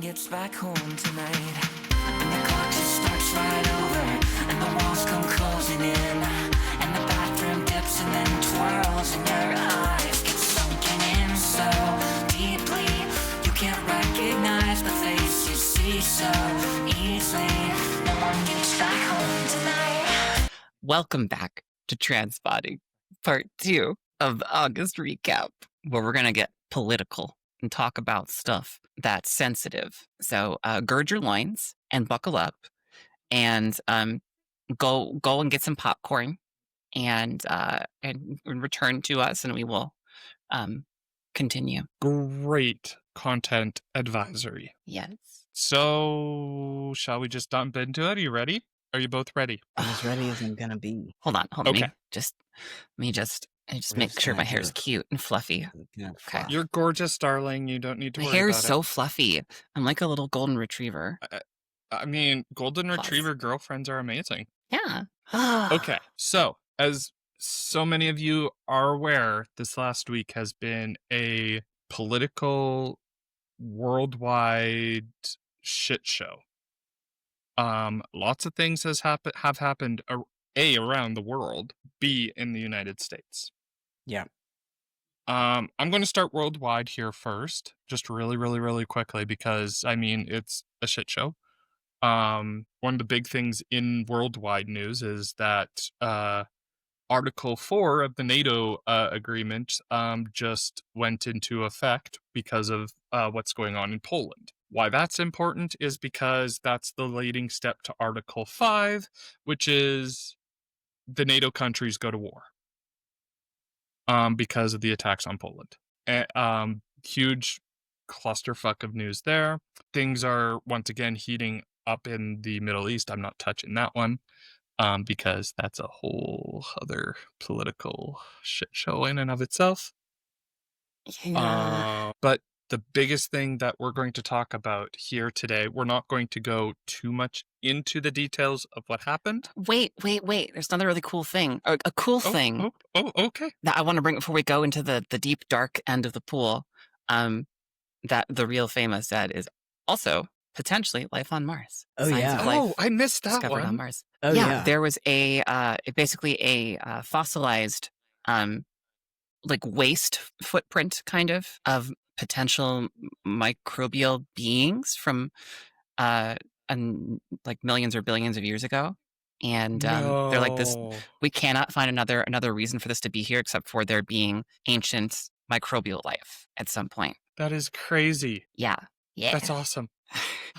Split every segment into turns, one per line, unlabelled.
gets back home tonight. And the clock just starts right over, and the walls come closing in, and the bathroom dips and then twirls, and your eyes get sunken in so deeply you can't recognize the face you see so easily. No one gets back home tonight.
Welcome back to Transpotting, part 2 of the August recap, where we're going to get political and talk about stuff that's sensitive. So gird your loins and buckle up, and go and get some popcorn, and return to us, and we will continue.
Great content advisory.
Yes.
So, shall we just dump into it? Are you ready? Are you both ready?
I'm as ready as I'm gonna be.
Hold on.
Okay.
Let me just make sure my hair's cute and fluffy. Okay.
You're gorgeous, darling. You don't need to
My
worry
hair
about
is so fluffy. I'm like a little golden retriever.
I mean, golden
Plus.
retriever girlfriends are amazing.
Yeah.
Okay, so as so many of you are aware, this last week has been a political worldwide shit show. Lots of things have happened A, around the world, B, in the United States.
Yeah.
I'm going to start worldwide here first, just really quickly, because I mean it's a shit show. One of the big things in worldwide news is that Article 4 of the NATO agreement just went into effect because of what's going on in Poland. Why that's important is because that's the leading step to Article 5, which is the NATO countries go to war because of the attacks on Poland. Huge clusterfuck of news there. Things are once again heating up in the Middle East. I'm not touching that one because that's a whole other political shit show in and of itself.
Yeah.
But the biggest thing that we're going to talk about here today, we're not going to go too much into the details of what happened.
Wait. There's another really cool thing. A cool thing
Okay.
that I want to bring before we go into the deep, dark end of the pool, that the real famous said is also potentially life on Mars.
Oh,
Signs
yeah.
of life
Oh, I missed that
discovered on
one.
Mars.
Oh, yeah.
There was basically a fossilized like waste footprint kind of potential microbial beings from like millions or billions of years ago. And they're like this,
No.
we cannot find another reason for this to be here except for there being ancient microbial life at some point.
That is crazy.
Yeah.
That's awesome.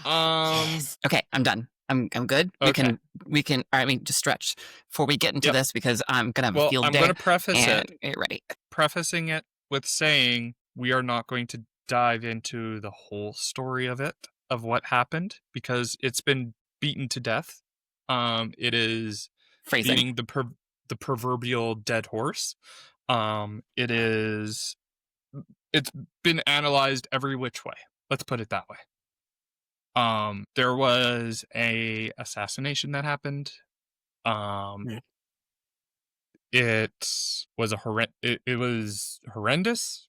Yes. Okay, I'm done. I'm good.
Okay.
We can. I mean, just stretch before we get into
Yep.
this because I'm gonna have a
Well,
field
I'm
day.
going to preface
and
it,
get ready.
prefacing it with saying we are not going to dive into the whole story of it, of what happened, because it's been beaten to death. It is
Phrasing.
beating the proverbial dead horse. It's been analyzed every which way. Let's put it that way. There was a assassination that happened. It was it was horrendous.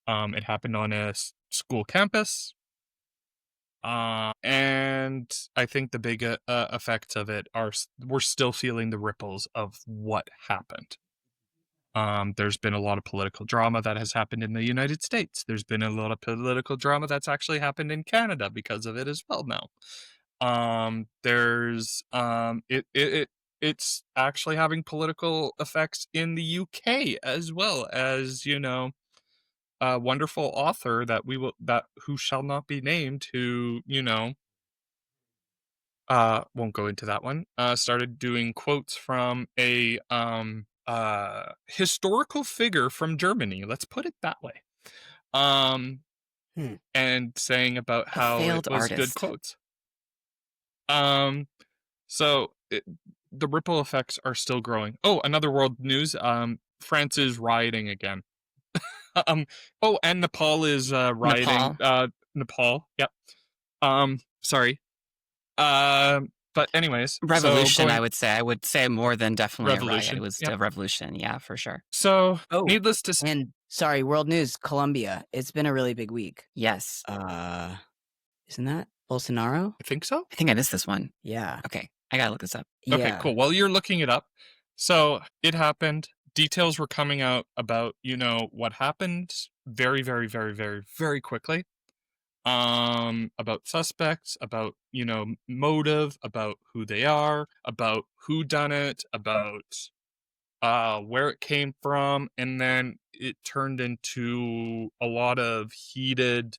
It happened on a school campus. And I think the big effects of it are we're still feeling the ripples of what happened. There's been a lot of political drama that has happened in the United States. There's been a lot of political drama that's actually happened in Canada because of it as well now. It's actually having political effects in the UK as well, as a wonderful author who shall not be named, who won't go into that one, started doing quotes from a historical figure from Germany, let's put it that way, and saying about how it was good quotes. So the ripple effects are still growing. Oh, another world news, France is rioting again. And Nepal is rioting. Nepal, yep. Sorry. But anyways,
Revolution, I would say more than definitely
revolution.
A riot. It was
Yep.
a revolution, yeah, for sure.
So, needless to say,
And sorry, world news, Colombia. It's been a really big week.
Yes.
Isn't that Bolsonaro?
I think so.
I think I missed this one.
Yeah.
Okay, I gotta look this up.
Okay,
Yeah.
cool. While you're looking it up, so it happened. Details were coming out about, what happened very, very, very, very, very quickly. About suspects, about, motive, about who they are, about who done it, about where it came from, and then it turned into a lot of heated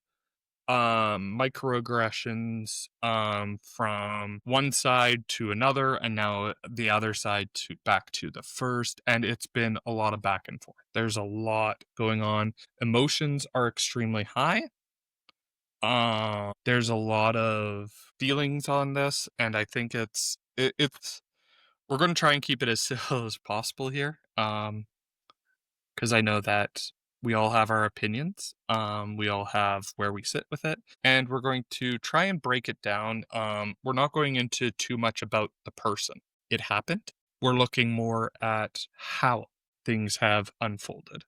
microaggressions from one side to another, and now the other side to back to the first, and it's been a lot of back and forth. There's a lot going on. Emotions are extremely high. There's a lot of feelings on this, and I think it's we're going to try and keep it as civil as possible here, because I know that we all have our opinions. We all have where we sit with it, and we're going to try and break it down. We're not going into too much about the person. It happened. We're looking more at how things have unfolded.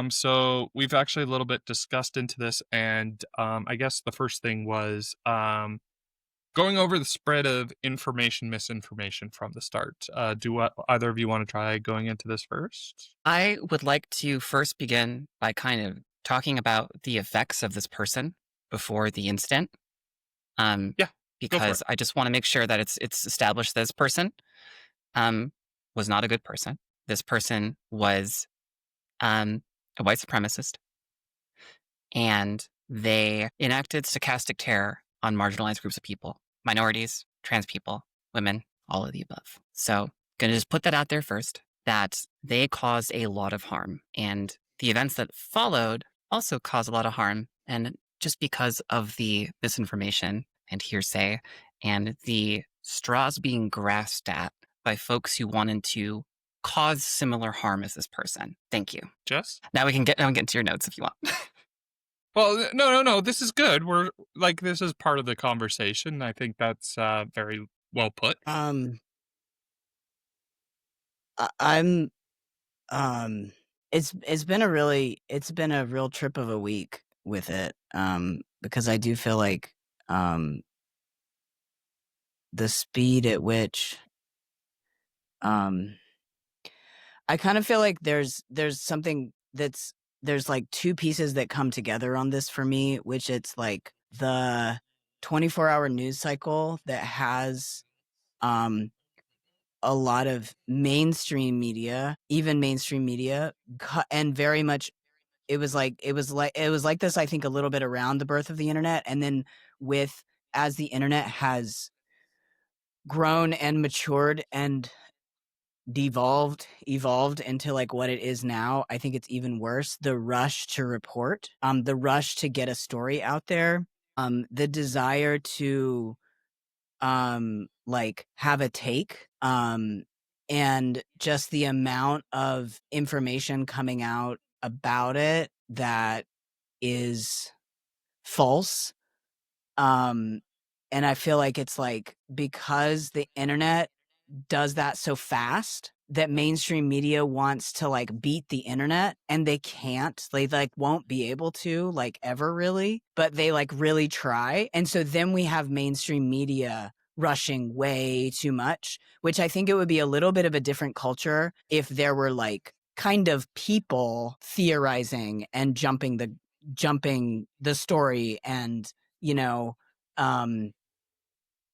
So we've actually a little bit discussed into this, and I guess the first thing was going over the spread of information, misinformation from the start. Do either of you want to try going into this first?
I would like to first begin by kind of talking about the effects of this person before the incident.
Yeah, go for
Because
it.
I just want to make sure that it's established that this person was not a good person. This person was a white supremacist, and they enacted stochastic terror on marginalized groups of people, minorities, trans people, women, all of the above. So, gonna just put that out there first, that they caused a lot of harm, and the events that followed also caused a lot of harm, and just because of the misinformation and hearsay and the straws being grasped at by folks who wanted to cause similar harm as this person. Thank you.
Jess?
Now we can get into your notes if you want.
Well, no. This is good. We're like, this is part of the conversation. I think that's very well put.
I'm it's been a real trip of a week with it. Because I do feel like the speed at which I kind of feel like there's something there's like two pieces that come together on this for me, which it's like the 24-hour news cycle that has a lot of mainstream media, and very much it was like this, I think, a little bit around the birth of the internet, and then with as the internet has grown and matured and evolved into like what it is now, I think it's even worse. The rush to report, the rush to get a story out there, the desire to like have a take, and just the amount of information coming out about it that is false. And I feel like it's like because the internet does that so fast that mainstream media wants to like beat the internet, and they can't. They like won't be able to, like, ever really, but they like really try. And so then we have mainstream media rushing way too much, which I think it would be a little bit of a different culture if there were like kind of people theorizing and jumping the story, and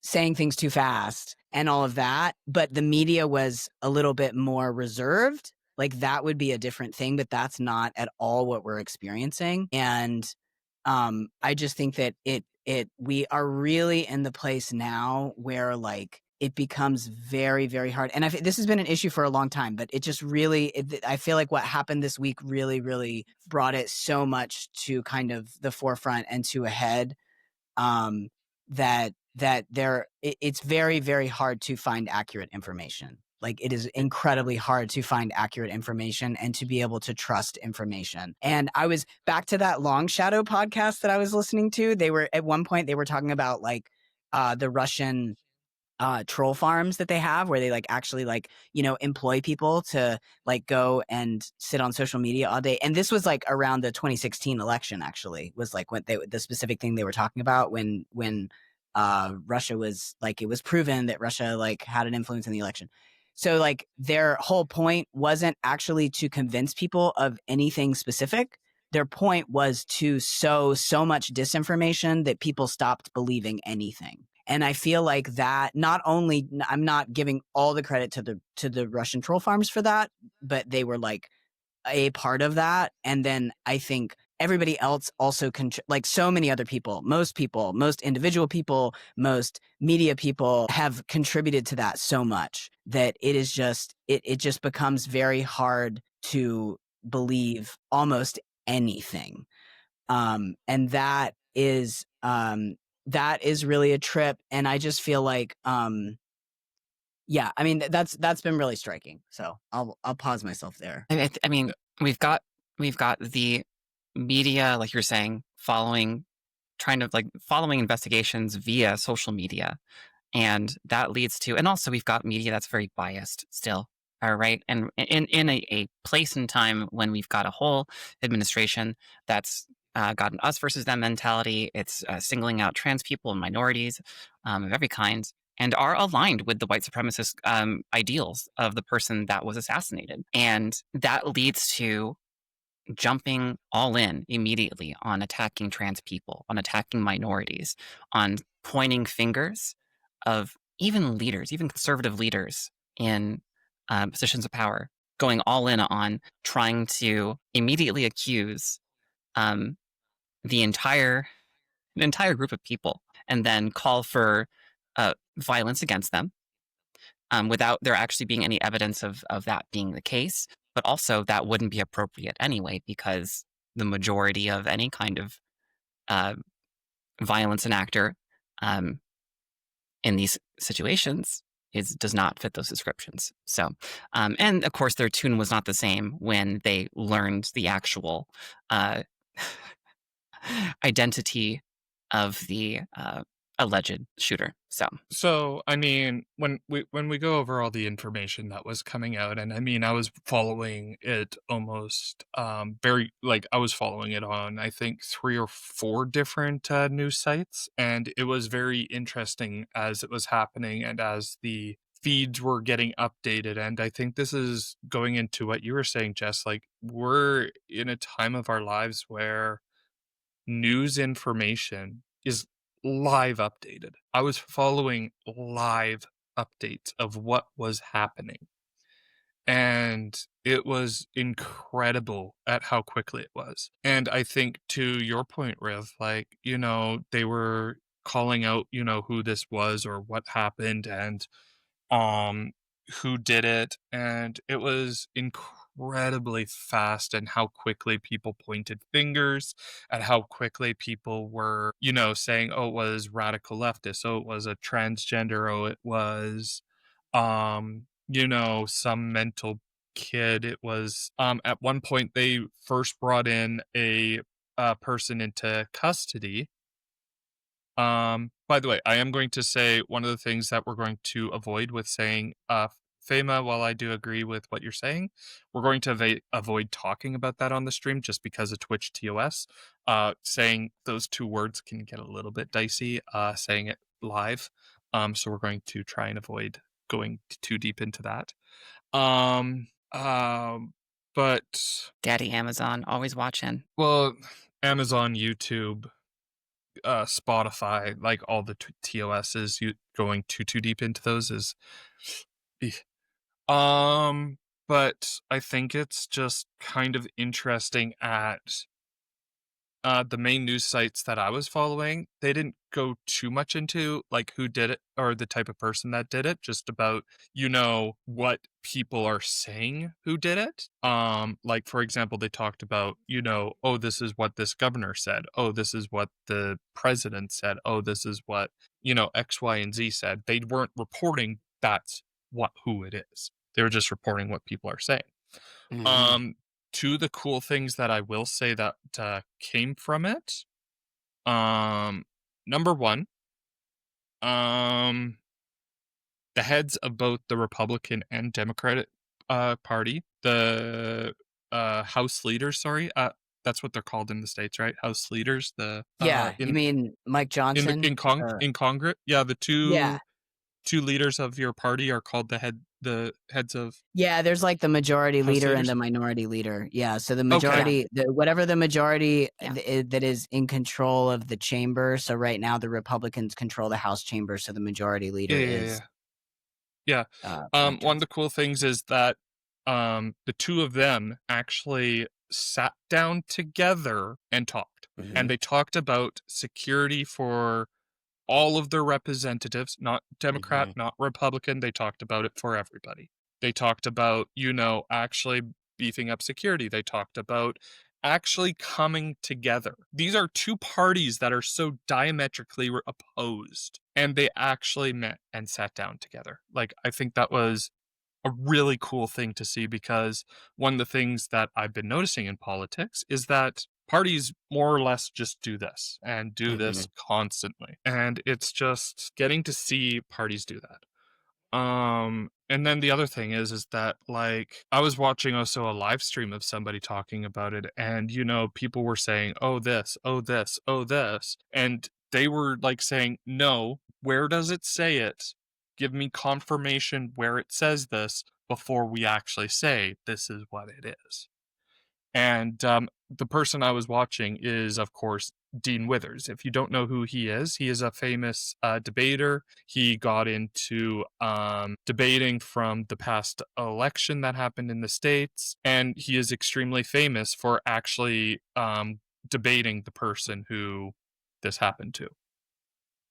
saying things too fast and all of that, but the media was a little bit more reserved. Like that would be a different thing, but that's not at all what we're experiencing. And I just think that we are really in the place now where like it becomes very, very hard. And this has been an issue for a long time, but it just really, I feel like what happened this week really, really brought it so much to kind of the forefront and to a head, it's very, very hard to find accurate information. Like it is incredibly hard to find accurate information and to be able to trust information. And I was back to that Long Shadow podcast that I was listening to. They were at one point, they were talking about like the Russian troll farms that they have where they like actually like, you know, employ people to like go and sit on social media all day. And this was like around the 2016 election, actually, was like when the specific thing they were talking about when Russia was like, it was proven that Russia like had an influence in the election. So like their whole point wasn't actually to convince people of anything specific. Their point was to sow so much disinformation that people stopped believing anything. And I feel like that not only, I'm not giving all the credit to the Russian troll farms for that, but they were like a part of that. And then I think everybody else also like so many other people, most individual people, most media people have contributed to that so much that it is just it just becomes very hard to believe almost anything. And that is really a trip. And I just feel like yeah, I mean that's been really striking. So I'll pause myself there.
I mean, we've got the media, like you're saying, trying to like following investigations via social media, and that leads to, and also we've got media that's very biased still. All right, and in a place and time when we've got a whole administration that's got an us versus them mentality. It's singling out trans people and minorities of every kind, and are aligned with the white supremacist ideals of the person that was assassinated. And that leads to jumping all in immediately on attacking trans people, on attacking minorities, on pointing fingers of even leaders, even conservative leaders in positions of power, going all in on trying to immediately accuse um, the entire group of people, and then call for violence against them without there actually being any evidence of that being the case. But also, that wouldn't be appropriate anyway, because the majority of any kind of uh, violence enactor in these situations does not fit those descriptions. So, and of course, their tune was not the same when they learned the actual identity of the alleged shooter.
So, I mean, when we go over all the information that was coming out, and I mean, I was following it almost very like I was following it on I think 3 or 4 different news sites, and it was very interesting as it was happening and as the feeds were getting updated. And I think this is going into what you were saying, Jess, like we're in a time of our lives where news information is live updated. I was following live updates of what was happening. And it was incredible at how quickly it was. And I think to your point, Riv, like, you know, they were calling out, you know, who this was or what happened and um who did it, and it was incredibly fast and how quickly people pointed fingers and how quickly people were, you know, saying, oh, it was radical leftist, oh, it was a transgender, oh, it was you know, some mental kid. It was at one point they first brought in a person into custody. By the way, I am going to say one of the things that we're going to avoid with saying, Fema, while I do agree with what you're saying, we're going to avoid talking about that on the stream just because of Twitch TOS. Saying those 2 words can get a little bit dicey, saying it live. So we're going to try and avoid going too deep into that. But
Daddy Amazon, always watching.
well, Amazon, YouTube, Spotify, like all the TOSs, you going too deep into those is, but I think it's just kind of interesting at the main news sites that I was following. They didn't go too much into like who did it or the type of person that did it, just about, you know, what people are saying who did it. Like for example, they talked about, you know, oh, this is what this governor said. Oh, this is what the president said. Oh, this is what, you know, X, Y, and Z said. They weren't reporting that's who it is. They were just reporting what people are saying.
Mhm.
Two of the cool things that I will say that came from it. Number one, the heads of both the Republican and Democratic Party, the House leaders, sorry, that's what they're called in the States, right? House leaders, the
Yeah, you mean Mike Johnson?
in Congress, yeah, the
Yeah.
two leaders of your party are called the heads of
Yeah, there's like the majority
House
leader and
leaders.
the minority leader. Yeah, so the
Okay.
majority, whatever the majority
Yeah.
that is in control of the chamber. So right now the Republicans control the House chamber, so the majority leader is
Yeah.
Mike
One of
Johnson.
the cool things is that the two of them actually sat down together and talked. And they talked about security for all of their representatives, not Democrat, not Republican. They talked about it for everybody. They talked about, actually beefing up security. They talked about actually coming together. These are two parties that are so diametrically opposed, and they actually met and sat down together. Like, I think that was a really cool thing to see, because one of the things that I've been noticing in politics is that parties more or less just do this and do this constantly. And it's just getting to see parties do that. And then the other thing is that, like, I was watching also a live stream of somebody talking about it, and people were saying, oh this, oh this, oh this, and they were like saying, no, where does it say it? Give me confirmation where it says this before we actually say this is what it is. And the person I was watching is, of course, Dean Withers. If you don't know who he is a famous debater. He got into debating from the past election that happened in the States, and he is extremely famous for actually debating the person who this happened to.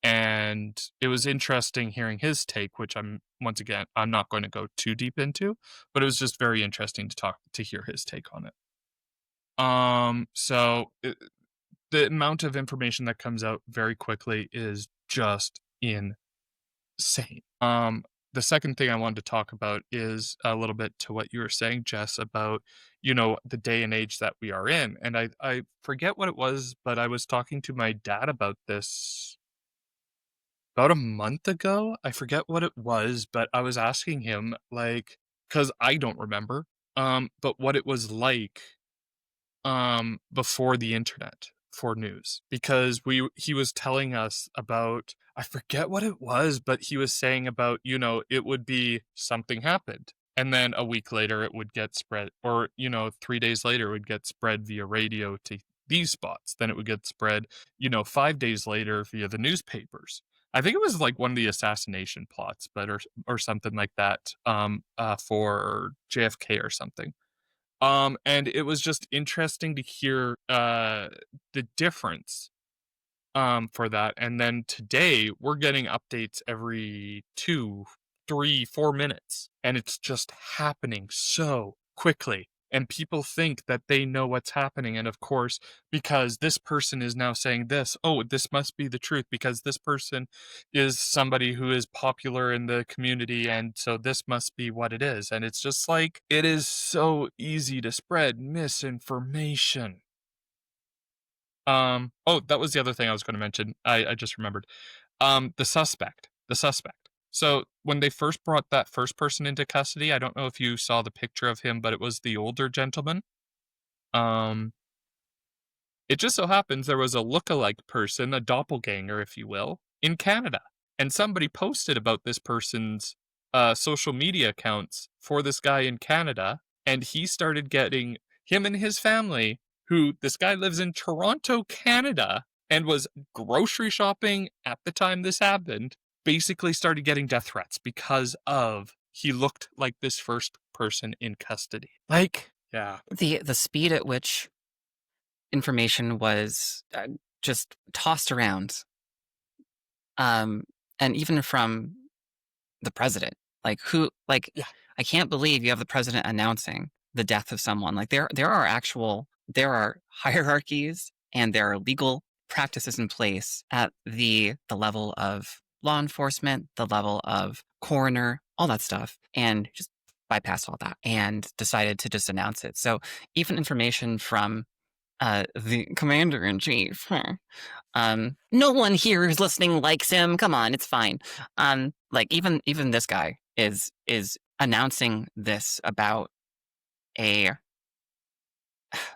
And it was interesting hearing his take, which I'm not going to go too deep into, but it was just very interesting to hear his take on it. The amount of information that comes out very quickly is just insane. The second thing I wanted to talk about is a little bit to what you were saying, Jess, about, the day and age that we are in. And I forget what it was, but I was talking to my dad about this about a month ago. I forget what it was, but I was asking him, like, because I don't remember, but what it was like before the internet for news, because he was telling us about, I forget what it was, but he was saying about, it would be something happened, and then a week later it would get spread, or 3 days later it would get spread via radio to these spots, then it would get spread 5 days later via the newspapers. I think it was like one of the assassination plots, but or something like that, for JFK or something. And it was just interesting to hear the difference for that. And then today we're getting updates every 2, 3, 4 minutes, and it's just happening so quickly. And people think that they know what's happening. And of course, because this person is now saying this, oh, this must be the truth, because this person is somebody who is popular in the community. And so this must be what it is. And it's just like, it is so easy to spread misinformation. Oh, that was the other thing I was going to mention. I just remembered. The suspect. So when they first brought that first person into custody, I don't know if you saw the picture of him, but it was the older gentleman. It just so happens there was a look-alike person, a doppelganger, if you will, in Canada. And somebody posted about this person's social media accounts for this guy in Canada, and he started getting, him and his family, who, this guy lives in Toronto, Canada, and was grocery shopping at the time this happened, basically started getting death threats because of, he looked like this first person in custody. Like, yeah.
The speed at which information was just tossed around, and even from the president,
Yeah.
I can't believe you have the president announcing the death of someone. Like, there are hierarchies and there are legal practices in place at the level of law enforcement, the level of coroner, all that stuff, and just bypassed all that and decided to just announce it. So even information from the commander in chief. No one here who's listening likes him. Come on, it's fine. Like even this guy is announcing this about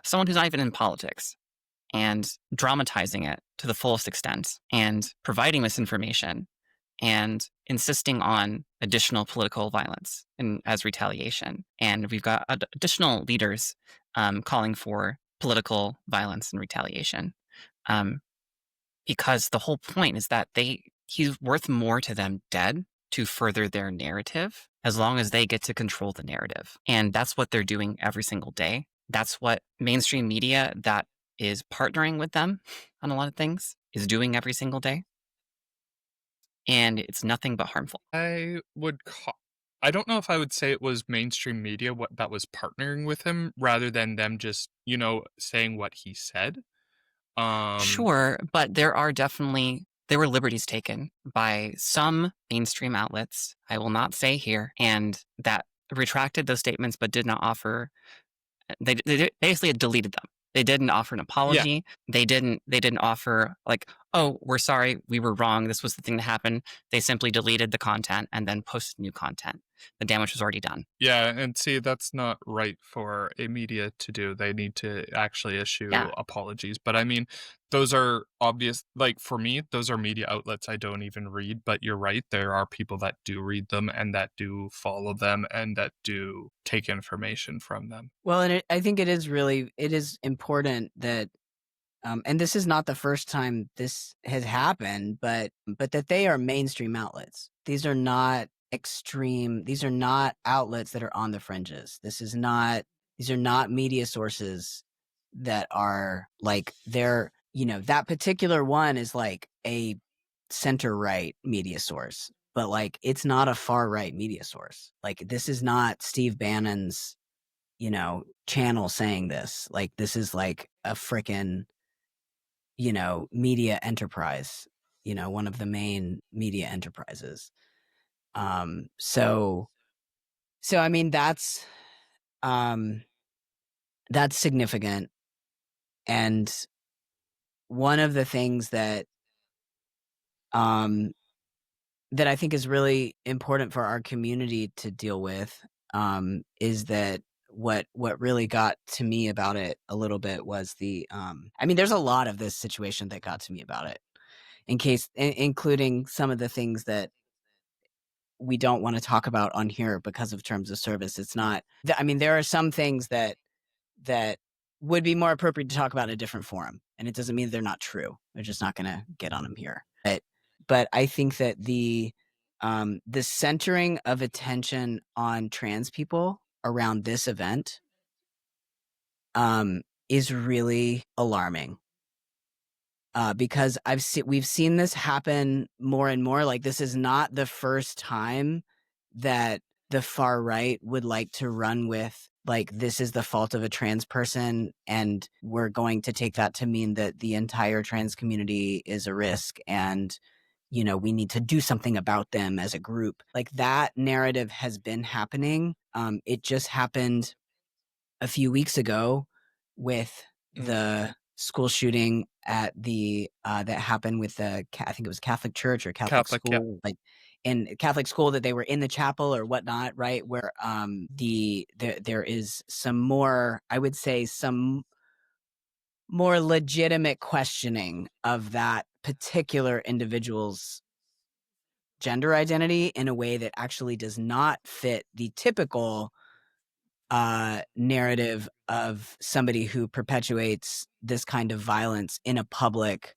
someone who's not even in politics and dramatizing it to the fullest extent and providing misinformation and insisting on additional political violence and as retaliation. And we've got additional leaders calling for political violence and retaliation. Because the whole point is that he's worth more to them dead to further their narrative as long as they get to control the narrative. And that's what they're doing every single day. That's what mainstream media that is partnering with them on a lot of things is doing every single day. And it's nothing but harmful.
I don't know if I would say it was mainstream media that was partnering with him rather than them just, saying what he said.
Sure, but there were liberties taken by some mainstream outlets, I will not say here, and that retracted those statements but did not offer. They basically deleted them. They didn't offer an apology. They didn't offer like, oh, we're sorry, we were wrong. This was the thing that happened. They simply deleted the content and then posted new content. The damage was already done.
Yeah, and see, that's not right for a media to do. They need to actually issue apologies. But I mean, those are obvious. Like for me, those are media outlets I don't even read. But you're right. There are people that do read them and that do follow them and that do take information from them.
Well, and I think it is important that, and this is not the first time this has happened, but that they are mainstream outlets. These are not extreme. These are not outlets that are on the fringes. These are not media sources that are like that particular one is like a center right media source, but like it's not a far right media source. Like this is not Steve Bannon's channel saying this. Like this is like a frickin' media enterprise, one of the main media enterprises. So I mean that's significant. And one of the things that that I think is really important for our community to deal with is that what really got to me about it a little bit was there's a lot of this situation that got to me about it, including some of the things that we don't want to talk about on here because of terms of service. It's not, there are some things that would be more appropriate to talk about in a different forum. And it doesn't mean they're not true. They're just not going to get on them here. But I think that the centering of attention on trans people around this event is really alarming. Because we've seen this happen more and more. Like this is not the first time that the far right would like to run with like this is the fault of a trans person, and we're going to take that to mean that the entire trans community is a risk, and we need to do something about them as a group. Like that narrative has been happening. It just happened a few weeks ago with the school shooting at the that happened with the I think it was Catholic church or Catholic school, like in Catholic school, that they were in the chapel or whatnot, right? Where there is some more, I would say, some more legitimate questioning of that particular individual's gender identity in a way that actually does not fit the typical narrative of somebody who perpetuates this kind of violence in a public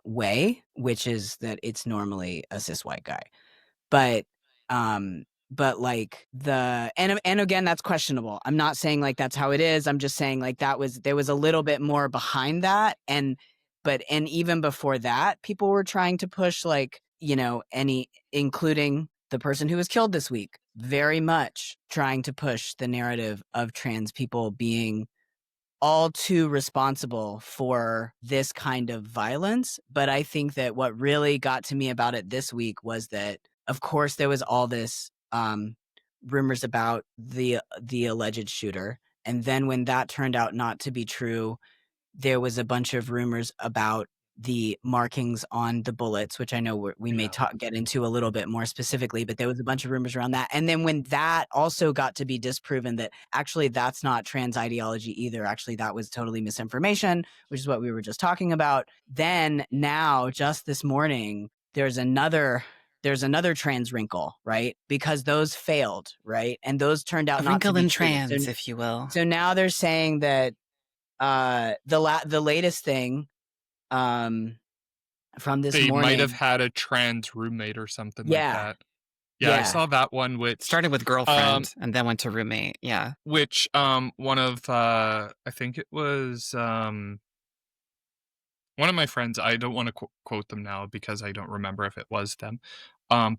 way, which is that it's normally a cis white guy. But like and again, that's questionable. I'm not saying like that's how it is. I'm just saying like there was a little bit more behind that. And even before that, people were trying to push like, including the person who was killed this week, very much trying to push the narrative of trans people being all too responsible for this kind of violence. But I think that what really got to me about it this week was that, of course, there was all this rumors about the alleged shooter, And then when that turned out not to be true, there was a bunch of rumors about the markings on the bullets, which I know we may get into a little bit more specifically, but there was a bunch of rumors around that. And then when that also got to be disproven that actually that's not trans ideology either, actually that was totally misinformation, which is what we were just talking about. Then now, just this morning, there's another trans wrinkle, right? Because those failed, right? And those turned out
A
not to
wrinkle
be
in
true.
trans, if you will.
So now they're saying that the latest thing from this
They
morning
might have had a trans roommate or something like
Yeah.
that. Yeah, I saw that one, which
Started with girlfriend and then went to roommate. Yeah.
which one of I think it was one of my friends, I don't want to quote them now because I don't remember if it was them,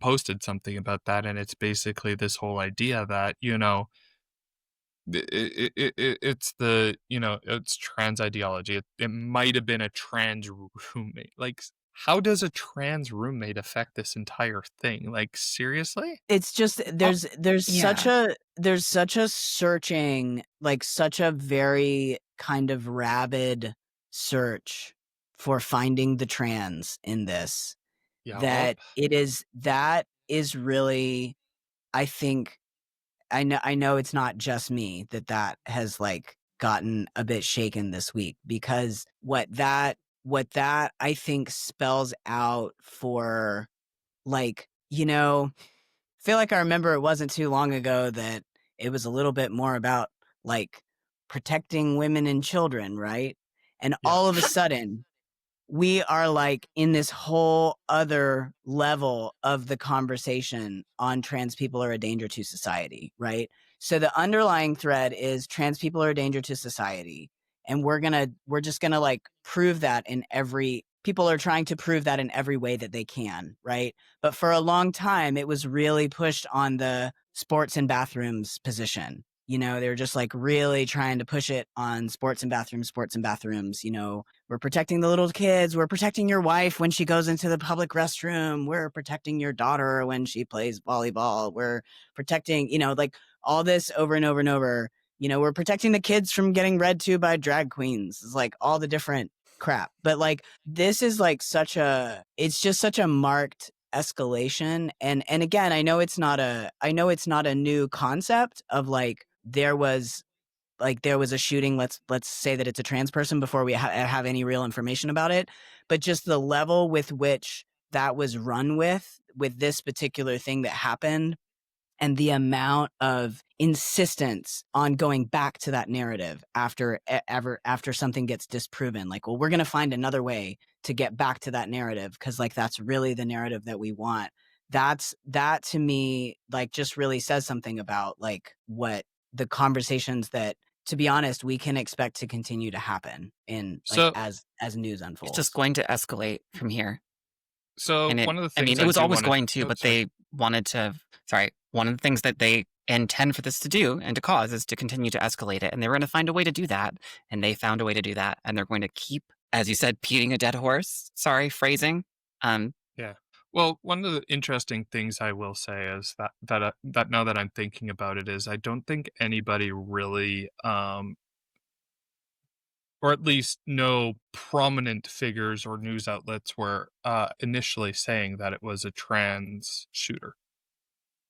posted something about that, and it's basically this whole idea that, you know, it's the, you know, it's trans ideology. It might have been a trans roommate. Like, how does a trans roommate affect this entire thing? Like, seriously?
It's just there's
yeah.
such a searching, like such a very kind of rabid search for finding the trans in this
Yup.
that is really, I think, I know it's not just me that has like gotten a bit shaken this week, because what that I think spells out for, like, you know, I feel like I remember it wasn't too long ago that it was a little bit more about like protecting women and children, right? And
Yeah.
all of a sudden we are like in this whole other level of the conversation on trans people are a danger to society, right? So the underlying thread is trans people are a danger to society. And we're just gonna like prove that in every, people are trying to prove that in every way that they can, right? But for a long time, it was really pushed on the sports and bathrooms position. You know, they were just like really trying to push it on sports and bathrooms, you know, we're protecting the little kids. We're protecting your wife when she goes into the public restroom. We're protecting your daughter when she plays volleyball. We're protecting, you know, like all this over and over and over. You know, we're protecting the kids from getting read to by drag queens. It's like all the different crap. But like this is like it's just such a marked escalation. And again, I know it's not a new concept of like there was a shooting, let's say that it's a trans person before we have any real information about it, but just the level with which that was run with this particular thing that happened, and the amount of insistence on going back to that narrative after something gets disproven, like, well, we're going to find another way to get back to that narrative because like that's really the narrative that we want. That to me like just really says something about like what the conversations that, to be honest, we can expect to continue to happen in like
So
as news unfolds.
It's just going to escalate from here.
so
And
one of the
I
things
mean, it was
do
always
wanna
going to,
oh,
but
sorry.
they wanted to, one of the things that they intend for this to do and to cause is to continue to escalate it. And they were going to find a way to do that. And they found a way to do that. And they're going to keep, as you said, beating a dead horse. Sorry, phrasing.
Yeah. Well, one of the interesting things I will say is that now that I'm thinking about it is I don't think anybody really or at least no prominent figures or news outlets were initially saying that it was a trans shooter.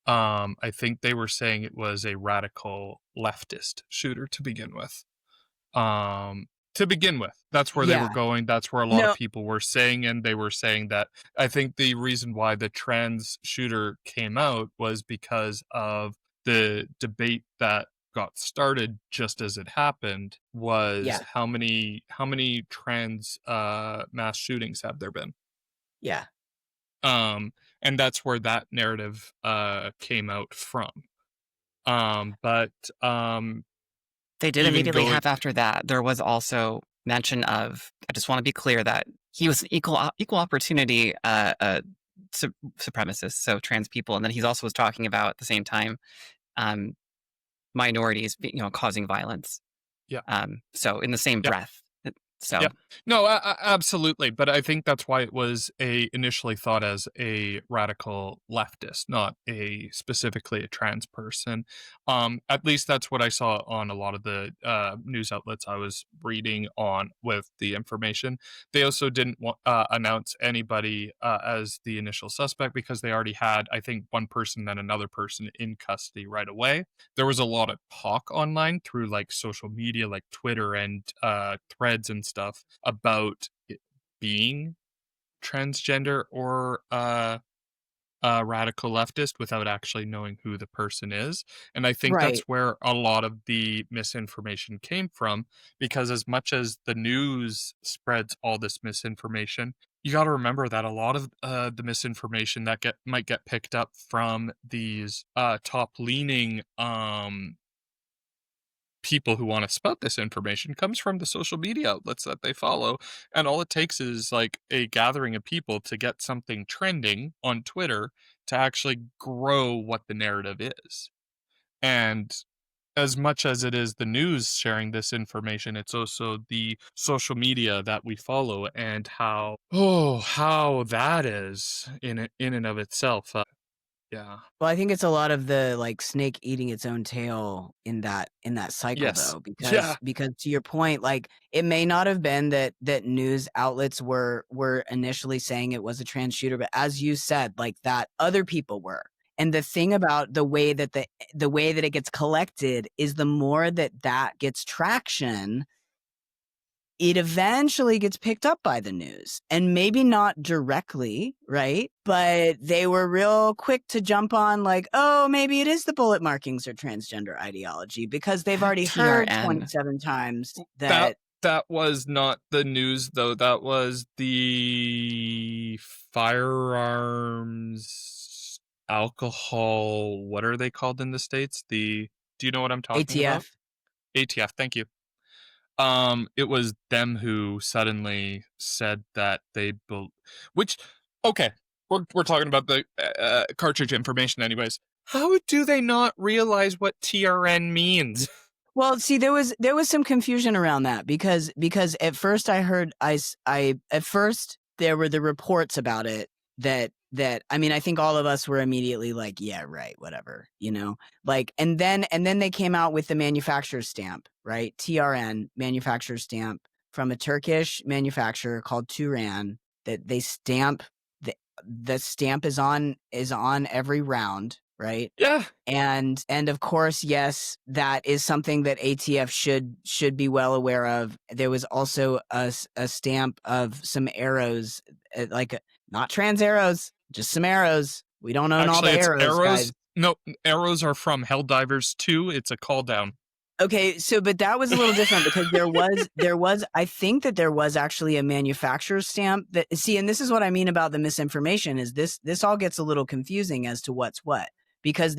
I think they were saying it was a radical leftist shooter to begin with. That's where they
Yeah.
were going. That's where a lot of
No.
people were saying, and they were saying that I think the reason why the trans shooter came out was because of the debate that got started just as it happened was
Yeah.
how many trans mass shootings have there been?
Yeah.
And that's where that narrative came out from. But
They did
even
immediately
going
have after that. There was also mention of, I just want to be clear that he was an equal opportunity supremacist, so trans people. And then he also was talking about at the same time minorities, causing violence.
Yeah.
So in the same
Yeah.
breath. So
Yeah. No, absolutely. But I think that's why it was initially thought as a radical leftist, not specifically a trans person. At least that's what I saw on a lot of the news outlets I was reading on with the information. They also didn't announce anybody as the initial suspect because they already had, I think, one person, then another person in custody right away. There was a lot of talk online through like social media, like Twitter and threads and stuff about it being transgender or a radical leftist without actually knowing who the person is. And I think that's
Right.
where a lot of the misinformation came from, because as much as the news spreads all this misinformation, you got to remember that a lot of the misinformation that might get picked up from these top leaning people who want to spout this information comes from the social media outlets that they follow. And all it takes is like a gathering of people to get something trending on Twitter to actually grow what the narrative is. And as much as it is the news sharing this information, it's also the social media that we follow and how that is in and of itself. Yeah.
Well, I think it's a lot of the like snake eating its own tail in that cycle
Yes.
though,
Yeah.
because to your point, like it may not have been that news outlets were initially saying it was a trans shooter, but as you said, like that other people were. And the thing about the way that the way that it gets collected is the more that gets traction, it eventually gets picked up by the news, and maybe not directly, right? But they were real quick to jump on like, oh, maybe it is the bullet markings or transgender ideology, because they've already heard
TRN.
27 times
That
that
was not the news though. That was the firearms alcohol. What are they called in the States? Do you know what I'm talking about?
ATF.
ATF, thank you. It was them who suddenly said that which, okay, we're talking about the cartridge information anyways. How do they not realize what TRN means?
Well, see, there was some confusion around that because at first I heard at first there were the reports about it that I mean, I think all of us were immediately like, yeah, right, whatever, you know, like, and then they came out with the manufacturer's stamp, right? TRN manufacturer's stamp from a Turkish manufacturer called Turan, that they stamp the stamp is on every round, right?
Yeah.
And of course, yes, that is something that ATF should be well aware of. There was also a stamp of some arrows, like not trans arrows, just some arrows. We don't own all
Actually,
the
it's
arrows,
arrows.
guys.
No, arrows are from Helldivers 2. It's a call down.
Okay, so but that was a little different because there was I think that there was actually a manufacturer's stamp that, see, and this is what I mean about the misinformation, is this all gets a little confusing as to what's what, because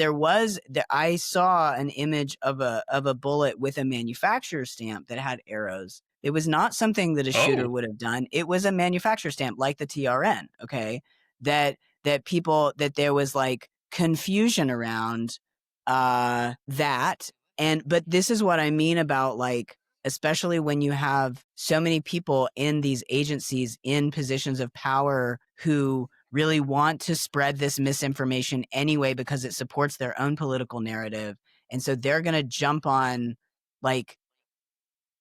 I saw an image of a bullet with a manufacturer's stamp that had arrows. It was not something that a shooter
Oh.
would have done. It was a manufacturer's stamp like the TRN, okay? That there was like confusion around that. But this is what I mean about, like, especially when you have so many people in these agencies in positions of power who really want to spread this misinformation anyway because it supports their own political narrative. And so they're going to jump on, like,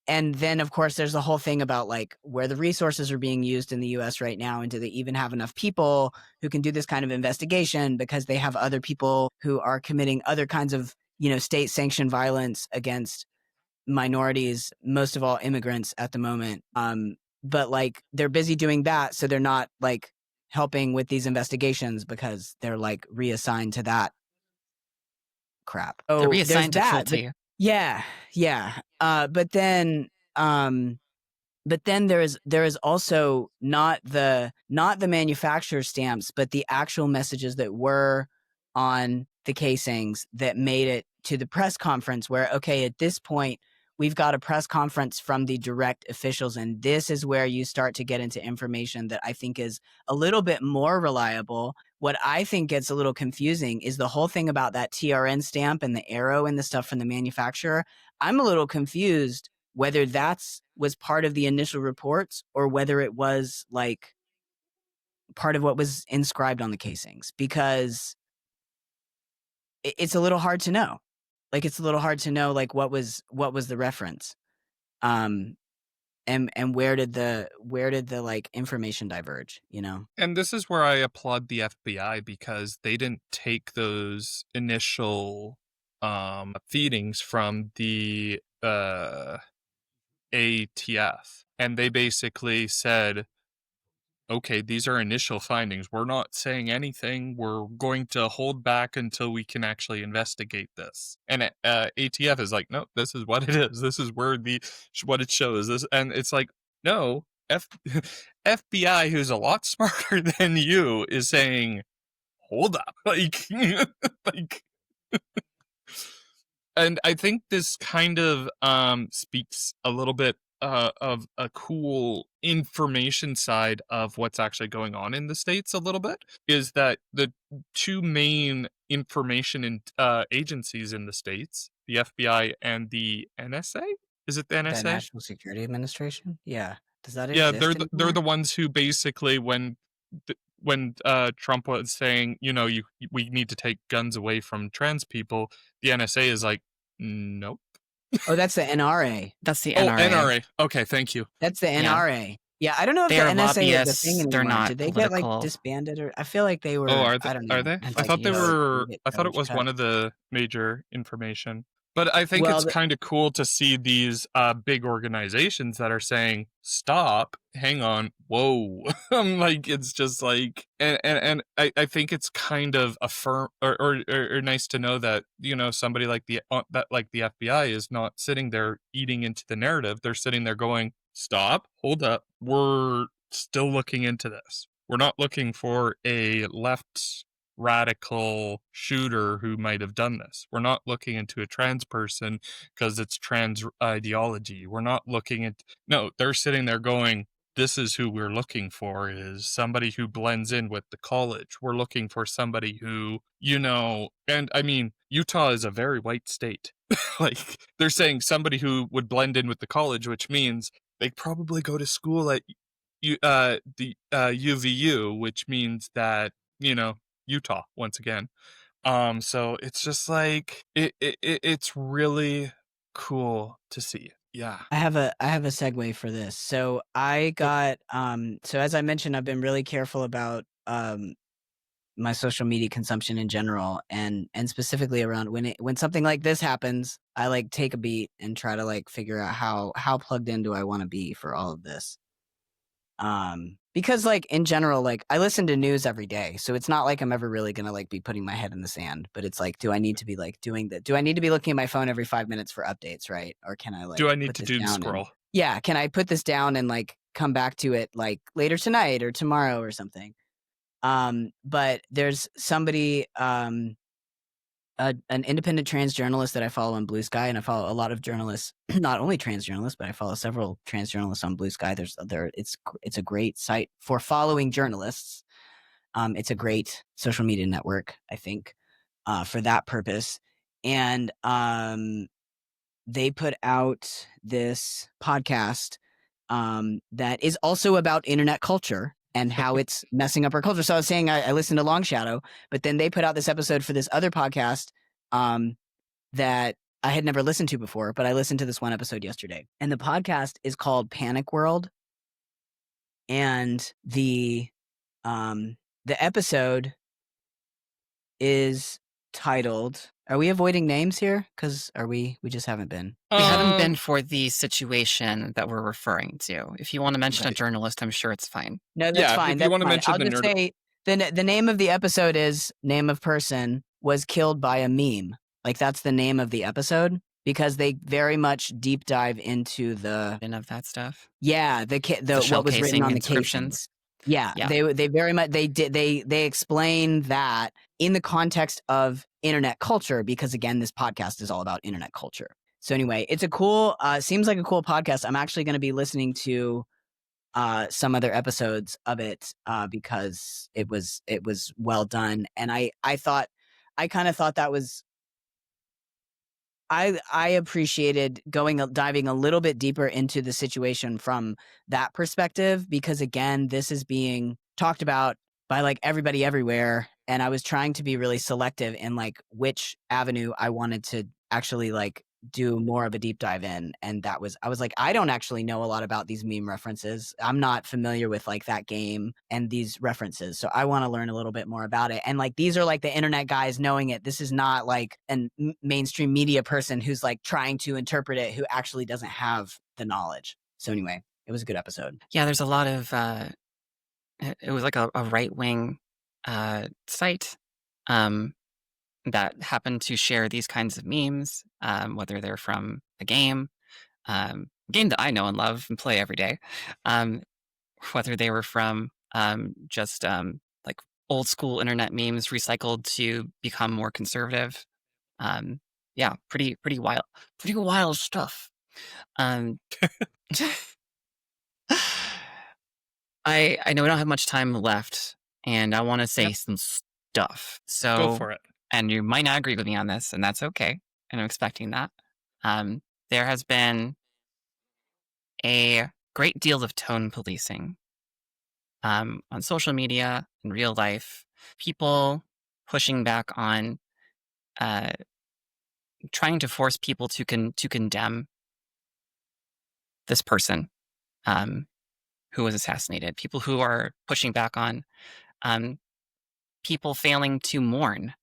and then of course there's the whole thing about like where the resources are being used in the US right now, and do they even have enough people who can do this kind of investigation, because they have other people who are committing other kinds of, you know, state sanctioned violence against minorities, most of all immigrants at the moment. But like they're busy doing that, so they're not like helping with these investigations because they're like reassigned to that crap.
They're
Oh, there's
reassigned to
that.
cruelty.
Yeah, yeah. But then there is also not the manufacturer stamps, but the actual messages that were on the casings that made it to the press conference, where, okay, at this point we've got a press conference from the direct officials, and this is where you start to get into information that I think is a little bit more reliable. What I think gets a little confusing is the whole thing about that TRN stamp and the arrow and the stuff from the manufacturer. I'm a little confused whether that's was part of the initial reports or whether it was like part of what was inscribed on the casings, because it's a little hard to know. Like, it's a little hard to know, like, what was the reference, and where did the like information diverge, you know?
And this is where I applaud the FBI, because they didn't take those initial feedings from the ATF, and they basically said, okay, these are initial findings. We're not saying anything. We're going to hold back until we can actually investigate this. And ATF is like, no, this is what it is. This is where what it shows. This, and it's like, no, FBI, who's a lot smarter than you, is saying, hold up, like, like. And I think this kind of speaks a little bit of a cool information side of what's actually going on in the States a little bit, is that the two main information agencies in the States, the FBI and the NSA, is it the
The
NSA?
National Security Administration? Yeah. Does that
Yeah,
exist
they're
anymore?
the ones who basically, when Trump was saying, you know, we need to take guns away from trans people, the NSA is like, nope.
Oh, that's the NRA.
That's the
Oh,
NRA.
NRA. Okay, thank you.
That's the
Yeah.
NRA. Yeah, I don't know if
They
the
are
NSA is a thing
lobbyists. They're
anymore.
not
Did they get like
political.
disbanded, or I feel like they were?
Oh,
I don't know.
are they? I thought they
Anti-gay,
were.
they get
I thought it
garbage
was
cut.
one of the major information. But I think
Well,
it's kind of cool to see these big organizations that are saying, stop, hang on, whoa. Like, it's just like, and I think it's kind of or nice to know that, you know, somebody like the FBI is not sitting there eating into the narrative. They're sitting there going, stop, hold up, we're still looking into this. We're not looking for a left radical shooter who might have done this. We're not looking into a trans person because it's trans ideology. We're not looking at, no, they're sitting there going, this is who we're looking for, is somebody who blends in with the college. We're looking for somebody who, you know, and I mean, Utah is a very white state. Like, they're saying somebody who would blend in with the college, which means they probably go to school at the UVU, which means that, you know, Utah once again. So it's just like it's really cool to see. Yeah.
I have a segue for this. So I got so as I mentioned, I've been really careful about my social media consumption in general, and specifically around when something like this happens, I like take a beat and try to like figure out how plugged in do I want to be for all of this. Because like in general, like I listen to news every day, so it's not like I'm ever really gonna like be putting my head in the sand, but it's like, do I need to be like do I need to be looking at my phone every 5 minutes for updates, right? Or can I like
Do I need
put
to
this
doom
down and,
scroll?
yeah, can I put this down and like come back to it like later tonight or tomorrow or something? But there's somebody an independent trans journalist that I follow on Blue Sky, and I follow a lot of journalists, not only trans journalists, but I follow several trans journalists on Blue Sky. It's a great site for following journalists. It's a great social media network, I think, for that purpose. And they put out this podcast that is also about internet culture and how it's messing up our culture. So I was saying I listened to Long Shadow, but then they put out this episode for this other podcast that I had never listened to before, but I listened to this one episode yesterday. And the podcast is called Panic World. And the episode is titled, are we avoiding names here? Because we just haven't been.
We haven't been for the situation that we're referring to. If you want to mention a
Okay.
journalist, I'm sure it's fine.
No, that's
Yeah,
fine.
if you
That's
wanna
fine.
mention
I'll
the
just
nerd-
say the name of the episode is name of person was killed by a meme. Like that's the name of the episode because they very much deep dive into the
And of that stuff.
yeah the what was written
showcasing
on the
inscriptions.
casings. Yeah,
Yeah.
they very much they explain that in the context of internet culture because again this podcast is all about internet culture. So anyway, it's a cool seems like a cool podcast. I'm actually going to be listening to some other episodes of it because it was well done, and I kind of thought that was I appreciated diving a little bit deeper into the situation from that perspective, because again, this is being talked about by like everybody everywhere, and I was trying to be really selective in like which avenue I wanted to actually like do more of a deep dive in. And I was like, I don't actually know a lot about these meme references. I'm not familiar with like that game and these references. So I want to learn a little bit more about it. And like, these are like the internet guys knowing it. This is not like a mainstream media person who's like trying to interpret it, who actually doesn't have the knowledge. So anyway, it was a good episode.
Yeah, there's a lot of, it was like a right-wing site that happened to share these kinds of memes, whether they're from a game that I know and love and play every day, whether they were from just like old school internet memes recycled to become more conservative. Yeah, pretty wild stuff. Um, I know we don't have much time left, and I want to say
Yep.
some stuff.
Go
So,
for it.
and you might not agree with me on this, and that's okay. And I'm expecting that. There has been a great deal of tone policing on social media, in real life, people pushing back on uh, trying to force people to condemn this person who was assassinated. People who are pushing back on um, people failing to mourn.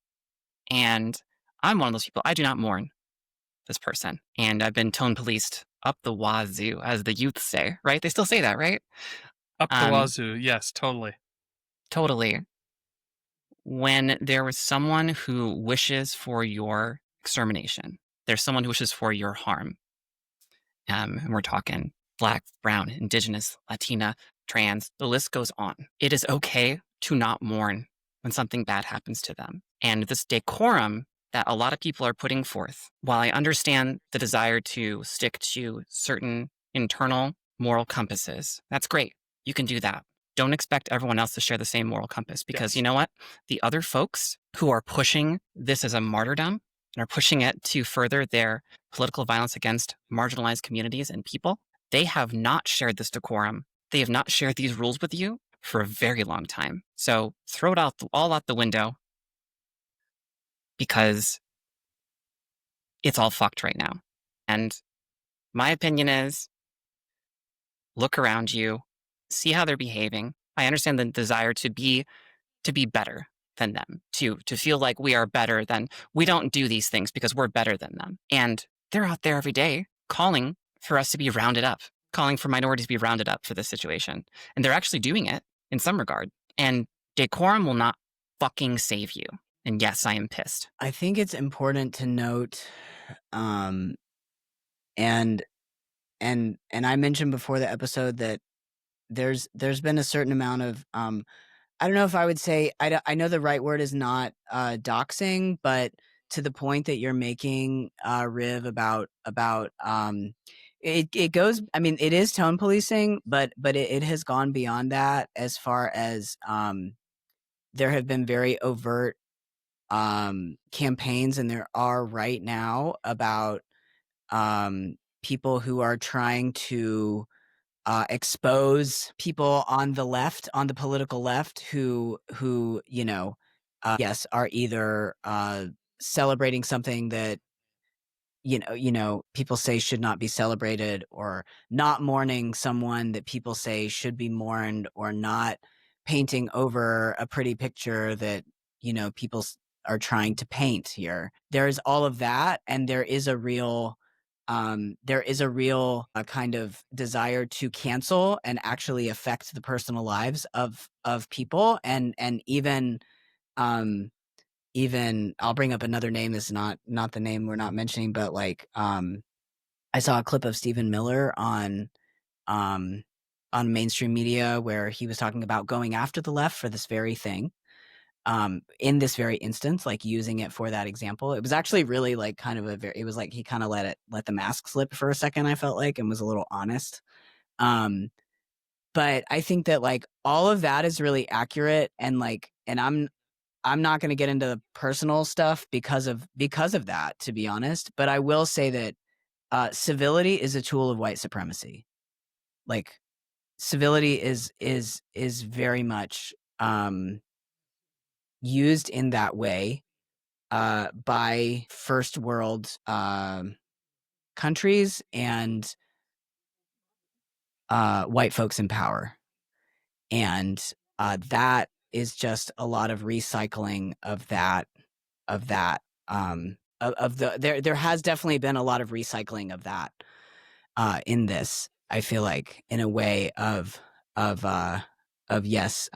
And I'm one of those people. I do not mourn this person, and I've been tone policed up the wazoo, as the youth say. Right? They still say that, right?
Up the wazoo. Yes, totally.
Totally. When there was someone who wishes for your extermination, there's someone who wishes for your harm. And we're talking Black, Brown, Indigenous, Latina, trans, the list goes on. It is okay to not mourn when something bad happens to them. And this decorum that a lot of people are putting forth, while I understand the desire to stick to certain internal moral compasses, that's great. You can do that. Don't expect everyone else to share the same moral compass, because you know what? The other folks who are pushing this as a martyrdom and are pushing it to further their political violence against marginalized communities and people, they have not shared this decorum. They have not shared these rules with you for a very long time. So throw it all out the window, because it's all fucked right now. And my opinion is, look around you, see how they're behaving. I understand the desire to be better than them, to feel like we are better than, we don't do these things because we're better than them. And they're out there every day calling for us to be rounded up, calling for minorities to be rounded up for this situation. And they're actually doing it in some regard. And decorum will not fucking save you. And yes, I am pissed.
I think it's important to note, and I mentioned before the episode that there's been a certain amount of I don't know if I would say, I know the right word is not doxing, but to the point that you're making, Riv, about it goes. I mean, it is tone policing, but it has gone beyond that, as far as there have been very overt campaigns, and there are right now, about people who are trying to expose people on the left, on the political left, who yes, are either celebrating something that people say should not be celebrated, or not mourning someone that people say should be mourned, or not painting over a pretty picture that people are trying to paint here. There's all of that, and there is a real kind of desire to cancel and actually affect the personal lives of people, and even I'll bring up another name that's not the name we're not mentioning, but like I saw a clip of Stephen Miller on mainstream media, where he was talking about going after the left for this very thing, in this very instance, like using it for that example. It was actually really like kind of it was like he kind of let the mask slip for a second, I felt like, and was a little honest. But I think that like all of that is really accurate, and like, and I'm not going to get into the personal stuff because of that, to be honest. But I will say that civility is a tool of white supremacy. Like, civility is very much used in that way by first world countries and white folks in power, and that is just a lot of recycling of that there has definitely been a lot of recycling of that in this. I feel like, in a way of yes,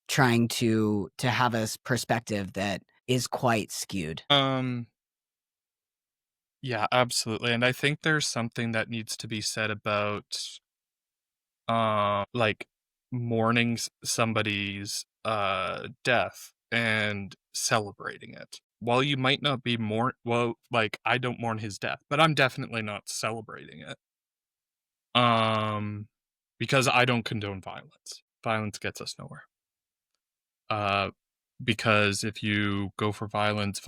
trying to have a perspective that is quite skewed.
Yeah, absolutely. And I think there's something that needs to be said about like mourning somebody's death and celebrating it. While you might not be like, I don't mourn his death, but I'm definitely not celebrating it. Because I don't condone violence. Violence gets us nowhere. Because if you go for violence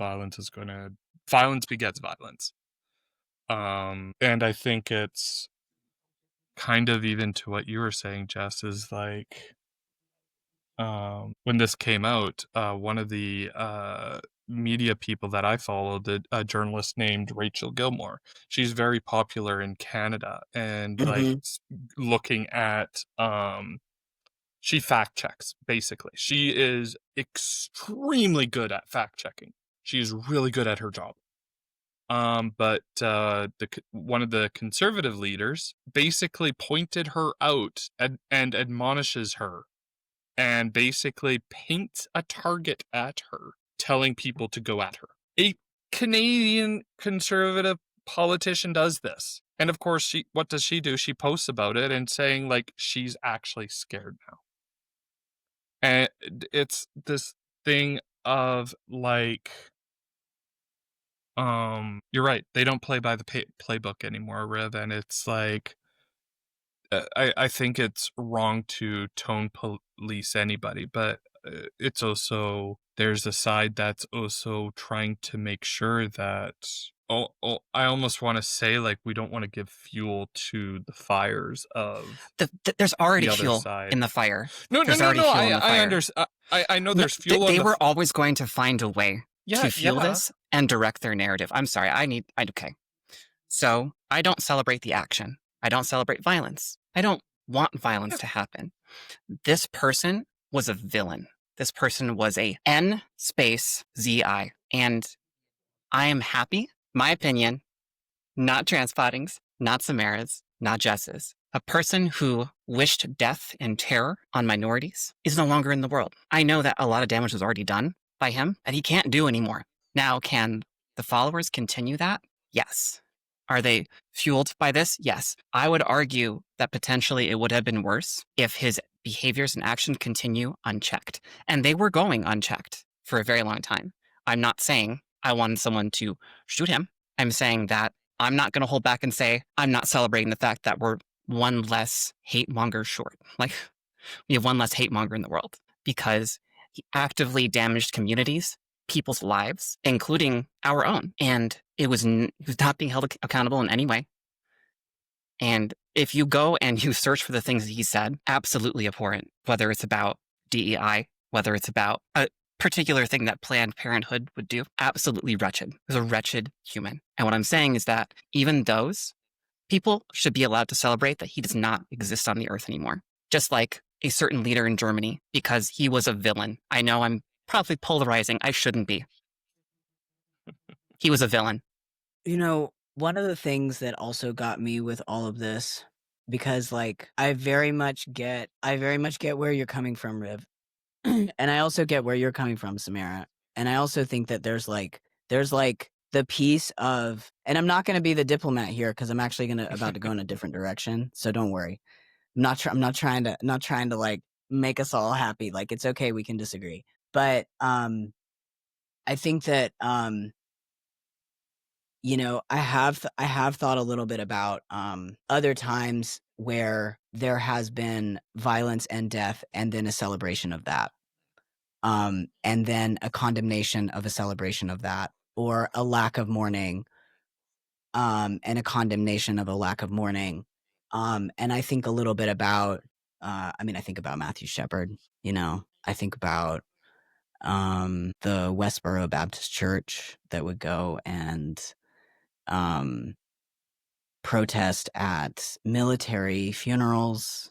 begets violence. And I think it's kind of even to what you were saying, Jess, is like, when this came out, one of the media people that I followed, a journalist named Rachel Gilmore, she's very popular in Canada, and like looking at she fact checks, basically. She is extremely good at fact checking. She is really good at her job. But one of the conservative leaders basically pointed her out and admonishes her, and basically paints a target at her, telling people to go at her. A Canadian conservative politician does this. And of course, what does she do? She posts about it and saying, like, she's actually scared now. And it's this thing of, like, you're right. They don't play by the playbook anymore, Riv, and it's like, I think it's wrong to tone police anybody, but it's also, there's a side that's also trying to make sure that, I almost want to say, like, we don't want to give fuel to the fires of
There's already
the other
fuel
side.
in the fire.
No,
There's
no,
already fuel in the
I
fire.
understand. I know there's fuel.
They were always going to find a way to fuel
yeah.
this and direct their narrative. I'm sorry. Okay. So I don't celebrate the action. I don't celebrate violence. I don't want violence to happen. This person was a villain. This person was a N space ZI. And I am happy, my opinion, not Transpotting's, not Samera's, not Jess's. A person who wished death and terror on minorities is no longer in the world. I know that a lot of damage was already done by him that he can't do anymore. Now, can the followers continue that? Yes. Are they fueled by this? Yes. I would argue that potentially it would have been worse if his behaviors and actions continue unchecked. And they were going unchecked for a very long time. I'm not saying I wanted someone to shoot him. I'm saying that I'm not going to hold back and say I'm not celebrating the fact that we're one less hate monger short. Like, we have one less hate monger in the world because he actively damaged communities, people's lives, including our own. And he was not being held accountable in any way. And if you go and you search for the things that he said, absolutely abhorrent, whether it's about DEI, whether it's about a particular thing that Planned Parenthood would do, absolutely wretched. He was a wretched human. And what I'm saying is that even those people should be allowed to celebrate that he does not exist on the earth anymore. Just like a certain leader in Germany, because he was a villain. I know I'm probably polarizing. I shouldn't be. He was a villain.
You know, one of the things that also got me with all of this, because like I very much get where you're coming from, Riv. And I also get where you're coming from, Samera. And I also think that there's like the piece of, and I'm not going to be the diplomat here because I'm actually about to go in a different direction. So don't worry. I'm not trying to like make us all happy. Like, it's okay. We can disagree. But I think that you know, I have thought a little bit about other times where there has been violence and death and then a celebration of that. and then a condemnation of a celebration of that, or a lack of mourning, and a condemnation of a lack of mourning. And I think a little bit about, I think about Matthew Shepard, I think about the Westboro Baptist Church that would go and protest at military funerals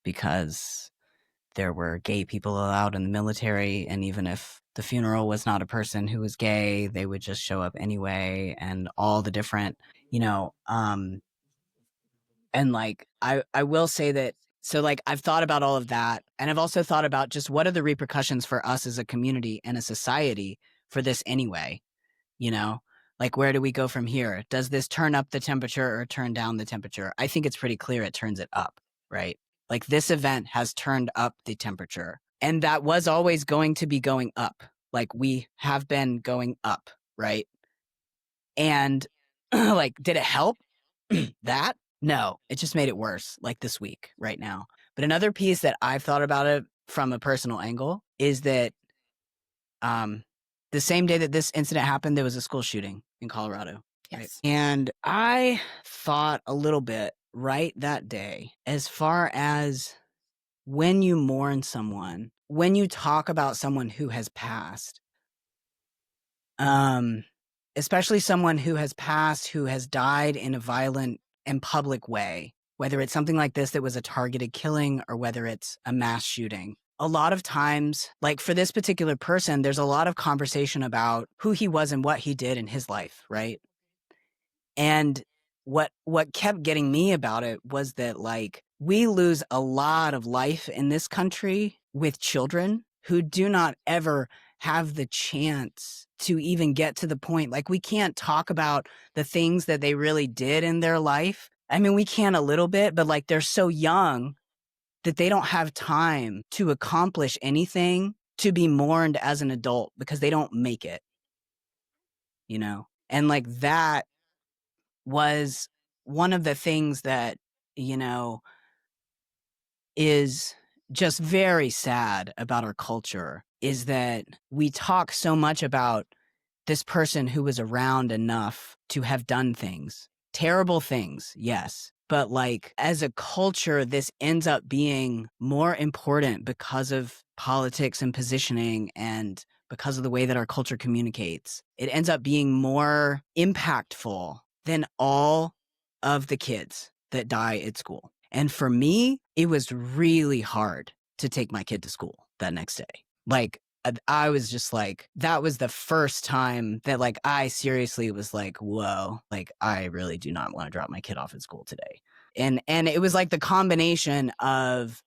because there were gay people allowed in the military, and even if the funeral was not a person who was gay, they would just show up anyway, and all the different, and like I will say that, so like I've thought about all of that, and I've also thought about just what are the repercussions for us as a community and a society for this anyway, like where do we go from here? Does this turn up the temperature or turn down the temperature? I think it's pretty clear it turns it up, right? Like this event has turned up the temperature, and that was always going to be going up. Like we have been going up, right? And like, did it help that? No, it just made it worse, like this week right now. But another piece that I've thought about it from a personal angle is that the same day that this incident happened, there was a school shooting in Colorado. Right?
Yes.
And I thought a little bit right that day, as far as when you mourn someone, when you talk about someone who has passed, especially someone who has passed, who has died in a violent and public way, whether it's something like this that was a targeted killing or whether it's a mass shooting. A lot of times, like for this particular person, there's a lot of conversation about who he was and what he did in his life, right? And what kept getting me about it was that like we lose a lot of life in this country with children who do not ever have the chance to even get to the point. Like we can't talk about the things that they really did in their life. I mean, we can a little bit, but like they're so young that they don't have time to accomplish anything to be mourned as an adult because they don't make it, And like that was one of the things that, is just very sad about our culture, is that we talk so much about this person who was around enough to have done things, terrible things, yes. But like as a culture, this ends up being more important because of politics and positioning and because of the way that our culture communicates. It ends up being more impactful than all of the kids that die at school. And for me, it was really hard to take my kid to school that next day. Like, I was just like, that was the first time that like I seriously was like, whoa, like I really do not want to drop my kid off at school today. And it was like the combination of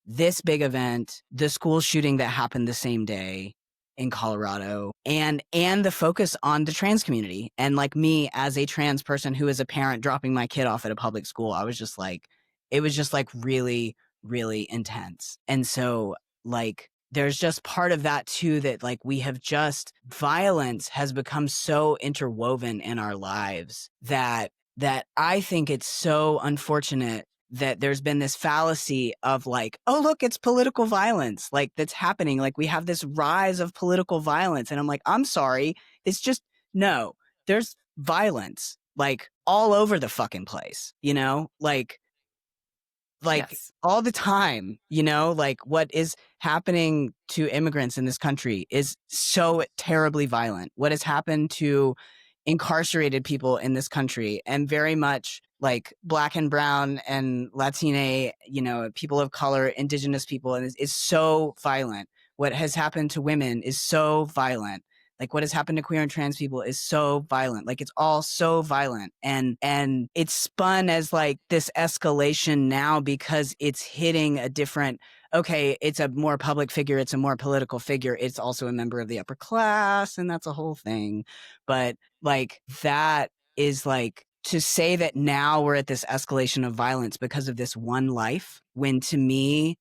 this big event, the school shooting that happened the same day in Colorado, and the focus on the trans community. And like me as a trans person who is a parent dropping my kid off at a public school, I was just like, it was just like really, really intense. And so like there's just part of that too, that like we have just, violence has become so interwoven in our lives that I think it's so unfortunate that there's been this fallacy of like, oh, look, it's political violence, like that's happening. Like we have this rise of political violence. And I'm like, I'm sorry. It's just, no, there's violence like all over the fucking place, like
Yes.
all the time, like what is happening to immigrants in this country is so terribly violent. What has happened to incarcerated people in this country, and very much like Black and brown and Latina, people of color, indigenous people, and is so violent. What has happened to women is so violent. Like what has happened to queer and trans people is so violent. Like it's all so violent. And it's spun as like this escalation now because it's hitting a different, okay, it's a more public figure, it's a more political figure, it's also a member of the upper class, and that's a whole thing. But like that is like, to say that now we're at this escalation of violence because of this one life, when to me,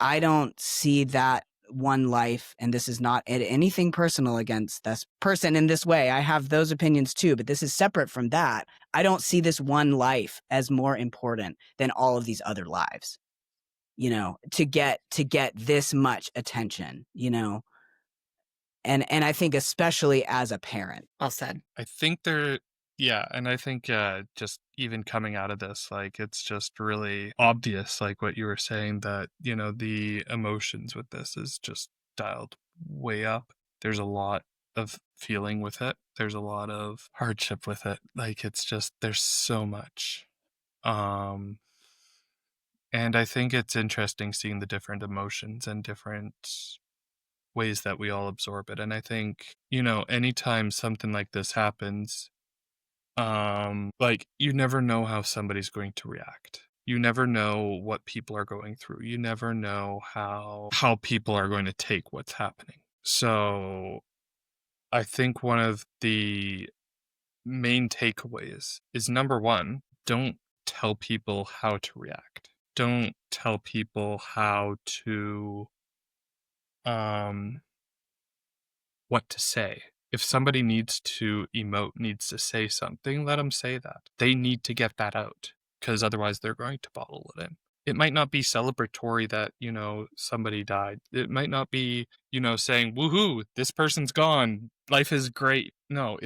I don't see that one life, and this is not anything personal against this person in this way. I have those opinions too, but this is separate from that. I don't see this one life as more important than all of these other lives, to get this much attention, and I think especially as a parent.
Well said.
I think and I think just even coming out of this, like, it's just really obvious, like what you were saying, that, the emotions with this is just dialed way up. There's a lot of feeling with it. There's a lot of hardship with it. Like, it's just, there's so much. And I think it's interesting seeing the different emotions and different ways that we all absorb it. And I think, anytime something like this happens, like, you never know how somebody's going to react. You never know what people are going through. You never know how people are going to take what's happening. So I think one of the main takeaways is, number one, don't tell people how to react. Don't tell people how to what to say. If somebody needs to emote, needs to say something, let them say that. They need to get that out, because otherwise they're going to bottle it in. It might not be celebratory that, somebody died. It might not be, saying, woohoo, this person's gone, life is great. No,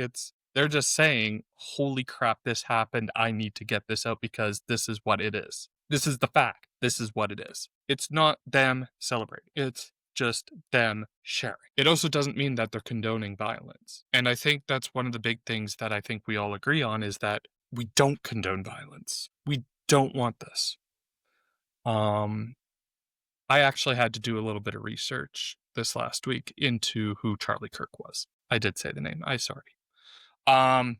they're just saying, holy crap, this happened. I need to get this out because this is what it is. This is the fact. This is what it is. It's not them celebrating. It's just them sharing. It also doesn't mean that they're condoning violence. And I think that's one of the big things that I think we all agree on, is that we don't condone violence. We don't want this. I actually had to do a little bit of research this last week into who Charlie Kirk was. I did say the name. I'm sorry. I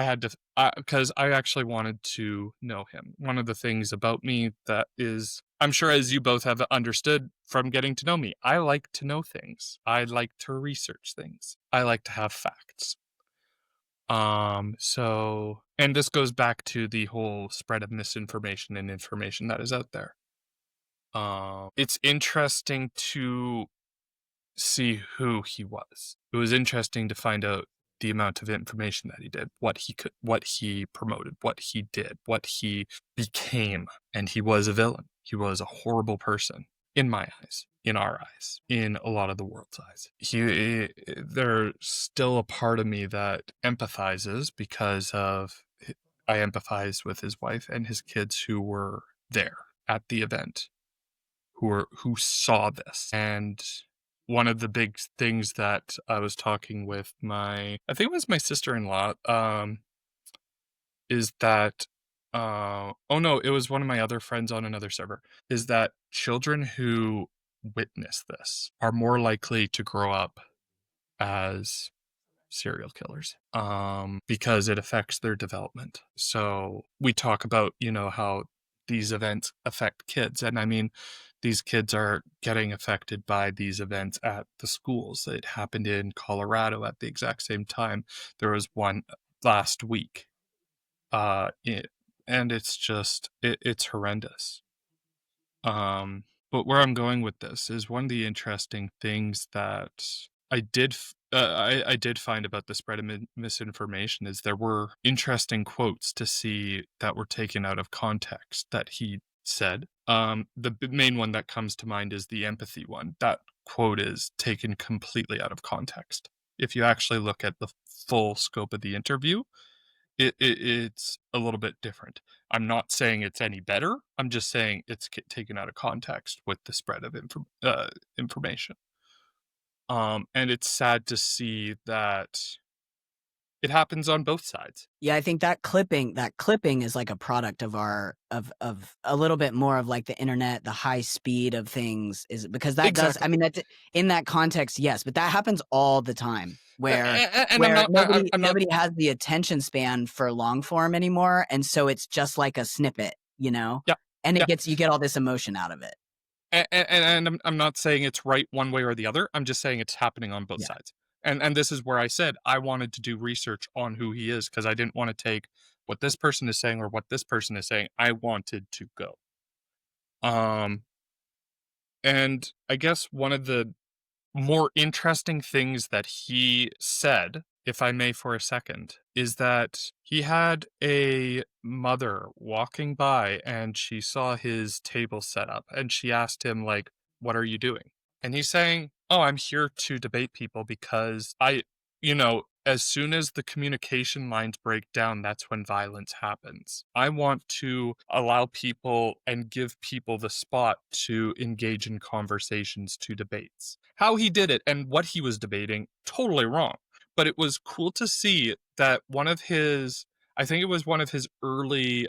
had to, because I actually wanted to know him. One of the things about me that is, I'm sure as you both have understood from getting to know me, I like to know things. I like to research things. I like to have facts. And this goes back to the whole spread of misinformation and information that is out there. It's interesting to see who he was. It was interesting to find out the amount of information that he did, what he promoted, what he did, what he became. And he was a villain. He was a horrible person, in my eyes, in our eyes, in a lot of the world's eyes. There's still a part of me that empathizes, because I empathize with his wife and his kids who were there at the event, who saw this. And one of the big things that I was talking with I think it was my sister-in-law, is that, oh no, it was one of my other friends on another server, is that children who witness this are more likely to grow up as serial killers, because it affects their development. So we talk about, how these events affect kids. And I mean, these kids are getting affected by these events at the schools. It happened in Colorado at the exact same time. There was one last week. And it's just, it's horrendous. But where I'm going with this is, one of the interesting things that I did find about the spread of misinformation is there were interesting quotes to see that were taken out of context that he said. The main one that comes to mind is the empathy one. That quote is taken completely out of context. If you actually look at the full scope of the interview, it's a little bit different. I'm not saying it's any better. I'm just saying it's taken out of context with the spread of information. And it's sad to see that it happens on both sides.
Yeah, I think that clipping is like a product of of a little bit more of like the internet, the high speed of things, is because that does,
Exactly.
I mean, that's in that context, yes, but that happens all the time where
And
nobody has the attention span for long form anymore, and so it's just like a snippet,
Yeah,
and
yeah.
you get all this emotion out of it.
And I'm not saying it's right one way or the other. I'm just saying it's happening on both
Yeah.
sides. And this is where I said I wanted to do research on who he is, because I didn't want to take what this person is saying or what this person is saying. I wanted to go. And I guess one of the more interesting things that he said if I may for a second, is that he had a mother walking by and she saw his table set up and she asked him, like, what are you doing? And he's saying, oh, I'm here to debate people because as soon as the communication lines break down, that's when violence happens. I want to allow people and give people the spot to engage in conversations, to debates. How he did it and what he was debating, totally wrong. But it was cool to see that I think it was one of his early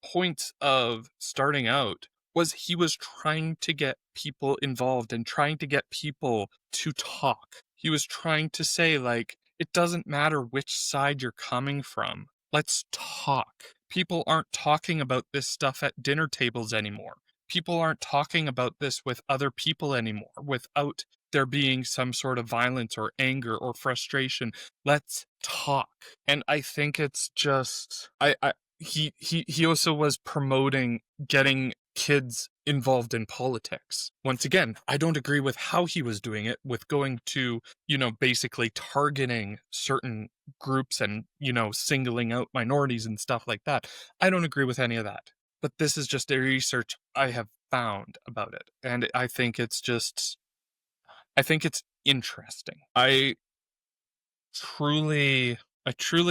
points of starting out was he was trying to get people involved and trying to get people to talk. He was trying to say, like, it doesn't matter which side you're coming from. Let's talk. People aren't talking about this stuff at dinner tables anymore. People aren't talking about this with other people anymore without there being some sort of violence or anger or frustration. Let's talk. And I think it's just he also was promoting getting kids involved in politics. Once again, I don't agree with how he was doing it with going to, basically targeting certain groups and, singling out minorities and stuff like that. I don't agree with any of that. But this is just a research I have found about it. And I think it's interesting. I truly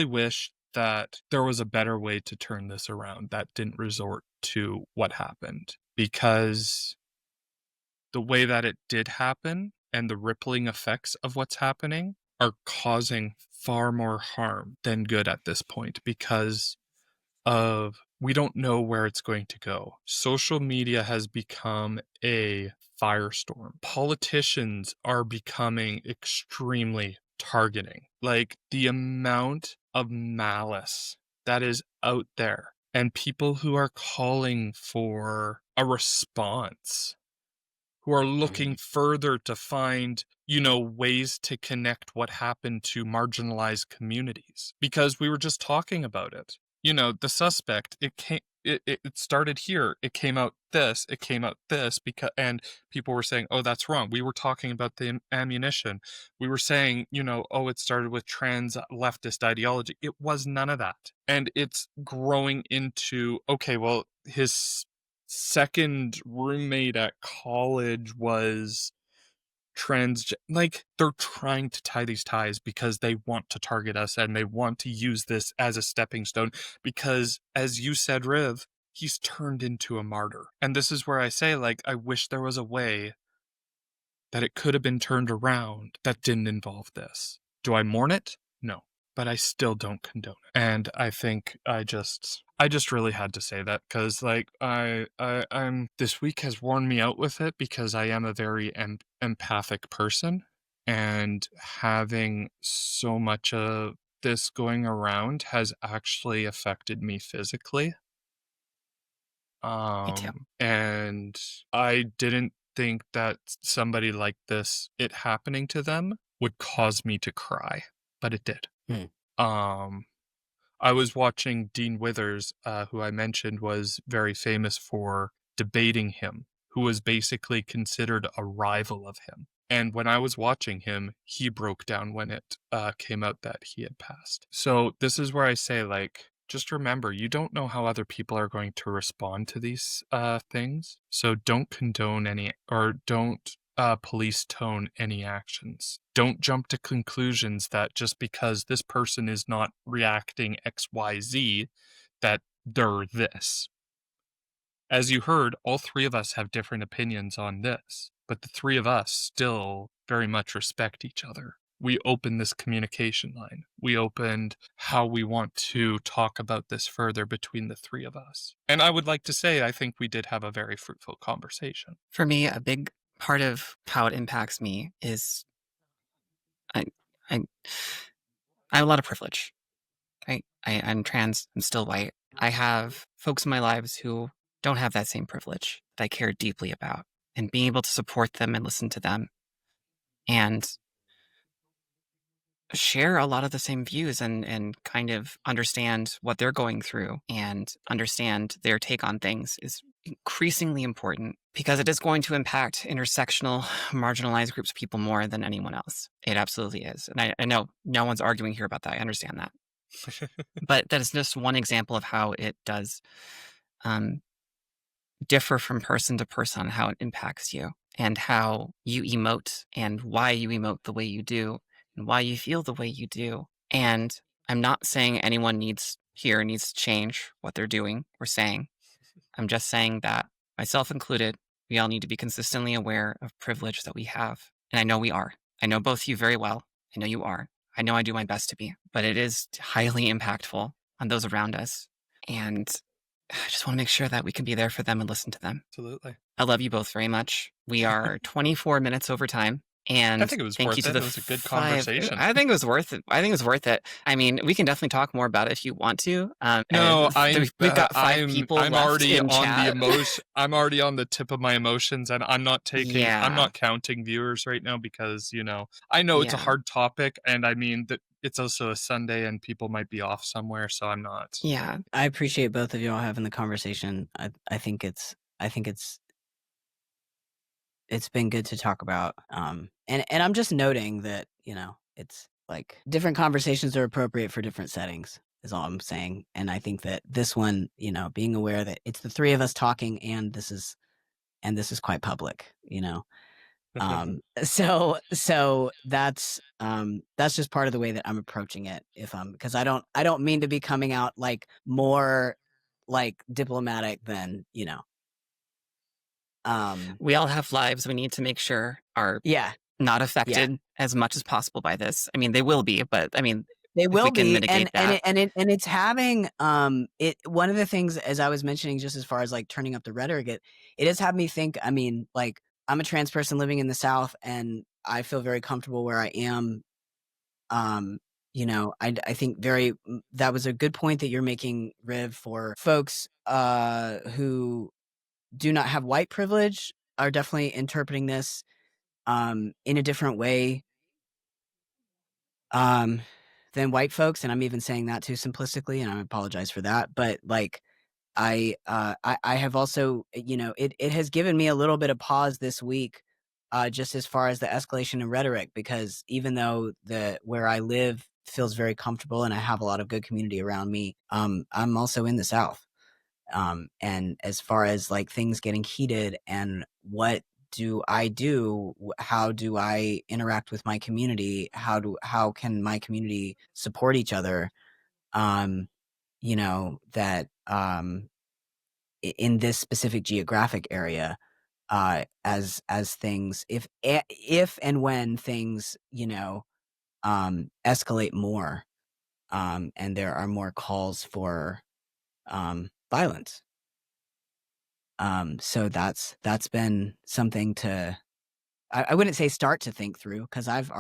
wish that there was a better way to turn this around that didn't resort to what happened, because the way that it did happen and the rippling effects of what's happening are causing far more harm than good at this point, because we don't know where it's going to go. Social media has become a firestorm. Politicians are becoming extremely targeting. Like, the amount of malice that is out there and people who are calling for a response, who are looking further to find, ways to connect what happened to marginalized communities. Because we were just talking about it. The suspect, it started here. It came out this, and people were saying, oh, that's wrong. We were talking about the ammunition. We were saying, oh, it started with trans leftist ideology. It was none of that. And it's growing into, okay, well, his second roommate at college was like, they're trying to tie these ties because they want to target us and they want to use this as a stepping stone because, as you said, Riv, he's turned into a martyr. And this is where I say, like, I wish there was a way that it could have been turned around that didn't involve this. Do I mourn it? No. But I still don't condone it. And I think I just really had to say that because, like, I'm this week has worn me out with it because I am a very empathic person, and having so much of this going around has actually affected me physically.
Me too.
And I didn't think that somebody like this, it happening to them, would cause me to cry, but it did. I was watching Dean Withers, who I mentioned was very famous for debating him, who was basically considered a rival of him. And when I was watching him, he broke down when it came out that he had passed. So this is where I say, like, just remember, you don't know how other people are going to respond to these things. So don't condone any, or don't police tone any actions. Don't jump to conclusions that just because this person is not reacting XYZ, that they're this. As you heard, all three of us have different opinions on this, but the three of us still very much respect each other. We opened this communication line. We opened how we want to talk about this further between the three of us. And I would like to say, I think we did have a very fruitful conversation.
For me, a big part of how it impacts me is I I have a lot of privilege, right? I'm trans, I'm still white. I have folks in my lives who don't have that same privilege that I care deeply about, and being able to support them and listen to them and share a lot of the same views and kind of understand what they're going through and understand their take on things is increasingly important because it is going to impact intersectional, marginalized groups of people more than anyone else. It absolutely is. And I know no one's arguing here about that. I understand that. But that is just one example of how it does differ from person to person on how it impacts you and how you emote and why you emote the way you do and why you feel the way you do. And I'm not saying anyone needs to change what they're doing or saying. I'm just saying that, myself included, we all need to be consistently aware of privilege that we have. And I know we are. I know both of you very well. I know you are. I know I do my best to be. But it is highly impactful on those around us. And I just want to make sure that we can be there for them and listen to them.
Absolutely.
I love you both very much. We are 24 minutes over time. And
I think it was
thank
worth
you to
it.
the
It was a good
five-
conversation.
I think it was worth it. I think it was worth it. I mean, we can definitely talk more about it if you want to.
No,
we've got five people
I'm
left
already
in
on
chat.
the emotion. I'm already on the tip of my emotions, and I'm not taking. I'm
Yeah.
not counting viewers right now because I know it's a
Yeah.
hard topic, and I mean that it's also a Sunday, and people might be off somewhere, so I'm not.
Yeah.
I appreciate both of you all having the conversation. I think it's been good to talk about. And I'm just noting that, it's like different conversations are appropriate for different settings is all I'm saying. And I think that this one, being aware that it's the three of us talking and this is quite public, so that's just part of the way that I'm approaching it. Because I don't mean to be coming out like more like diplomatic than,
We all have lives we need to make sure are
yeah,
not affected as much as possible by this. I mean, they will be, but I mean,
they
if
will
we can
be,
mitigate that.
and it's having it. One of the things, as I was mentioning, just as far as like turning up the rhetoric, it has had me think. I mean, like I'm a trans person living in the South, and I feel very comfortable where I am. I think that was a good point that you're making, Riv, for folks who do not have white privilege are definitely interpreting this in a different way than white folks, and I'm even saying that too simplistically, and I apologize for that. But like I have also, it has given me a little bit of pause this week, just as far as the escalation in rhetoric, because even though where I live feels very comfortable and I have a lot of good community around me, I'm also in the South. And as far as like things getting heated and what do I do? How do I interact with my community? How can my community support each other? That in this specific geographic area, as things, if and when things, escalate more, and there are more calls for violence. So that's been something to, I wouldn't say start to think through, because I've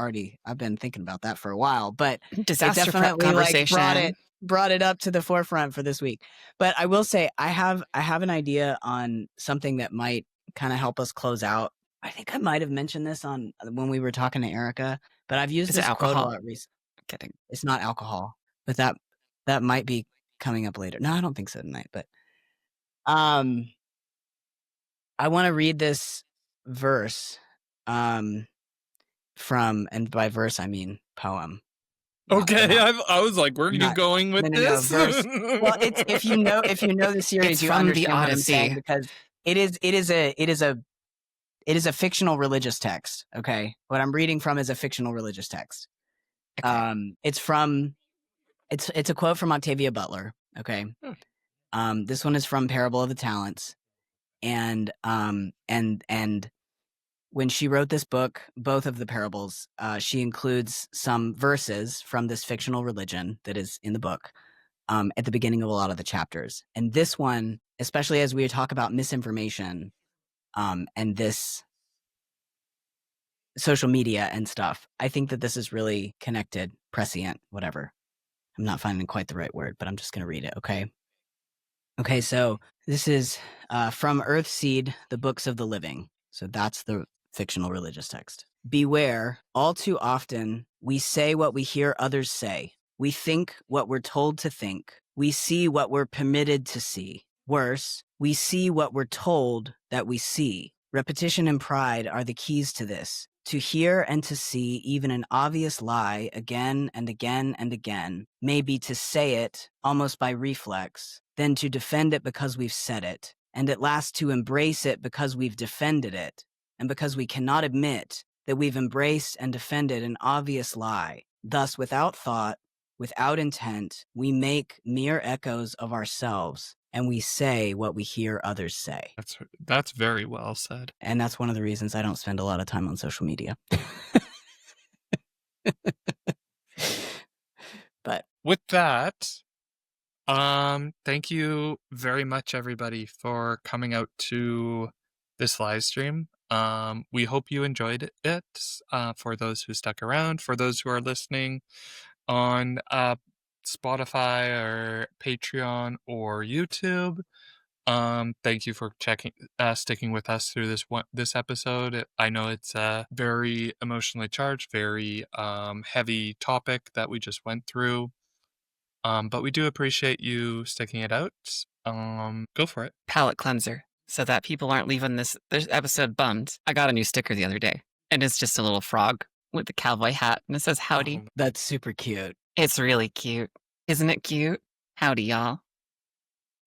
been thinking about that for a while, but
Disaster
it definitely
conversation.
brought it up to the forefront for this week. But I will say I have an idea on something that might kind of help us close out. I think I might have mentioned this on when we were talking to Erica, but I've used
Is it
this quote a
alcohol?
lot recently.
Kidding.
It's not alcohol, but that might be coming up later. No, I don't think so tonight, but I want to read this verse from, and by verse I mean poem.
Okay, I was like, where are you going with
no,
this?
verse. Well, it's if you know the series,
It's
you
from the
understand what I'm saying,
Odyssey.
because it is a fictional religious text. Okay, what I'm reading from is a fictional religious text.
Okay.
It's a quote from Octavia Butler. Okay, this one is from Parable of the Talents, and when she wrote this book, both of the parables, she includes some verses from this fictional religion that is in the book at the beginning of a lot of the chapters. And this one, especially as we talk about misinformation and this social media and stuff, I think that this is really connected, prescient, whatever. I'm not finding quite the right word, but I'm just going to read it, okay? Okay, so this is from Earthseed, the Books of the Living. So that's the fictional religious text. Beware, all too often we say what we hear others say. We think what we're told to think. We see what we're permitted to see. Worse, we see what we're told that we see. Repetition and pride are the keys to this. To hear and to see even an obvious lie again and again and again may be to say it almost by reflex, then to defend it because we've said it, and at last to embrace it because we've defended it, and because we cannot admit that we've embraced and defended an obvious lie. Thus, without thought, without intent, we make mere echoes of ourselves, and we say what we hear others say.
That's very well said.
And that's one of the reasons I don't spend a lot of time on social media. But
With that, thank you very much, everybody, for coming out to this live stream. We hope you enjoyed it. For those who stuck around, for those who are listening on Spotify or Patreon or YouTube, thank you for sticking with us through this episode. I know it's a very emotionally charged, very heavy topic that we just went through. But we do appreciate you sticking it out. Go for it.
Palate cleanser, so that people aren't leaving this episode bummed. I got a new sticker the other day, and it's just a little frog with a cowboy hat, and it says howdy.
Oh,
that's super cute.
It's really cute. Isn't it cute? Howdy, y'all.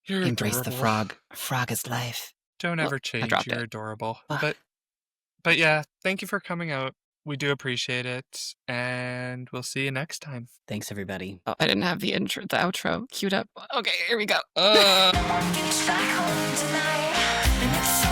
you're
Embrace the
adorable.
frog. Frog is life.
Don't
Oh,
ever
I
change.
dropped
You're
it.
adorable.
Ugh.
But yeah, thank you for coming out. We do appreciate it, and we'll see you next time.
Thanks, everybody.
Oh, I didn't have the outro queued up. Okay, here we go.
No one gets back home tonight, and it's so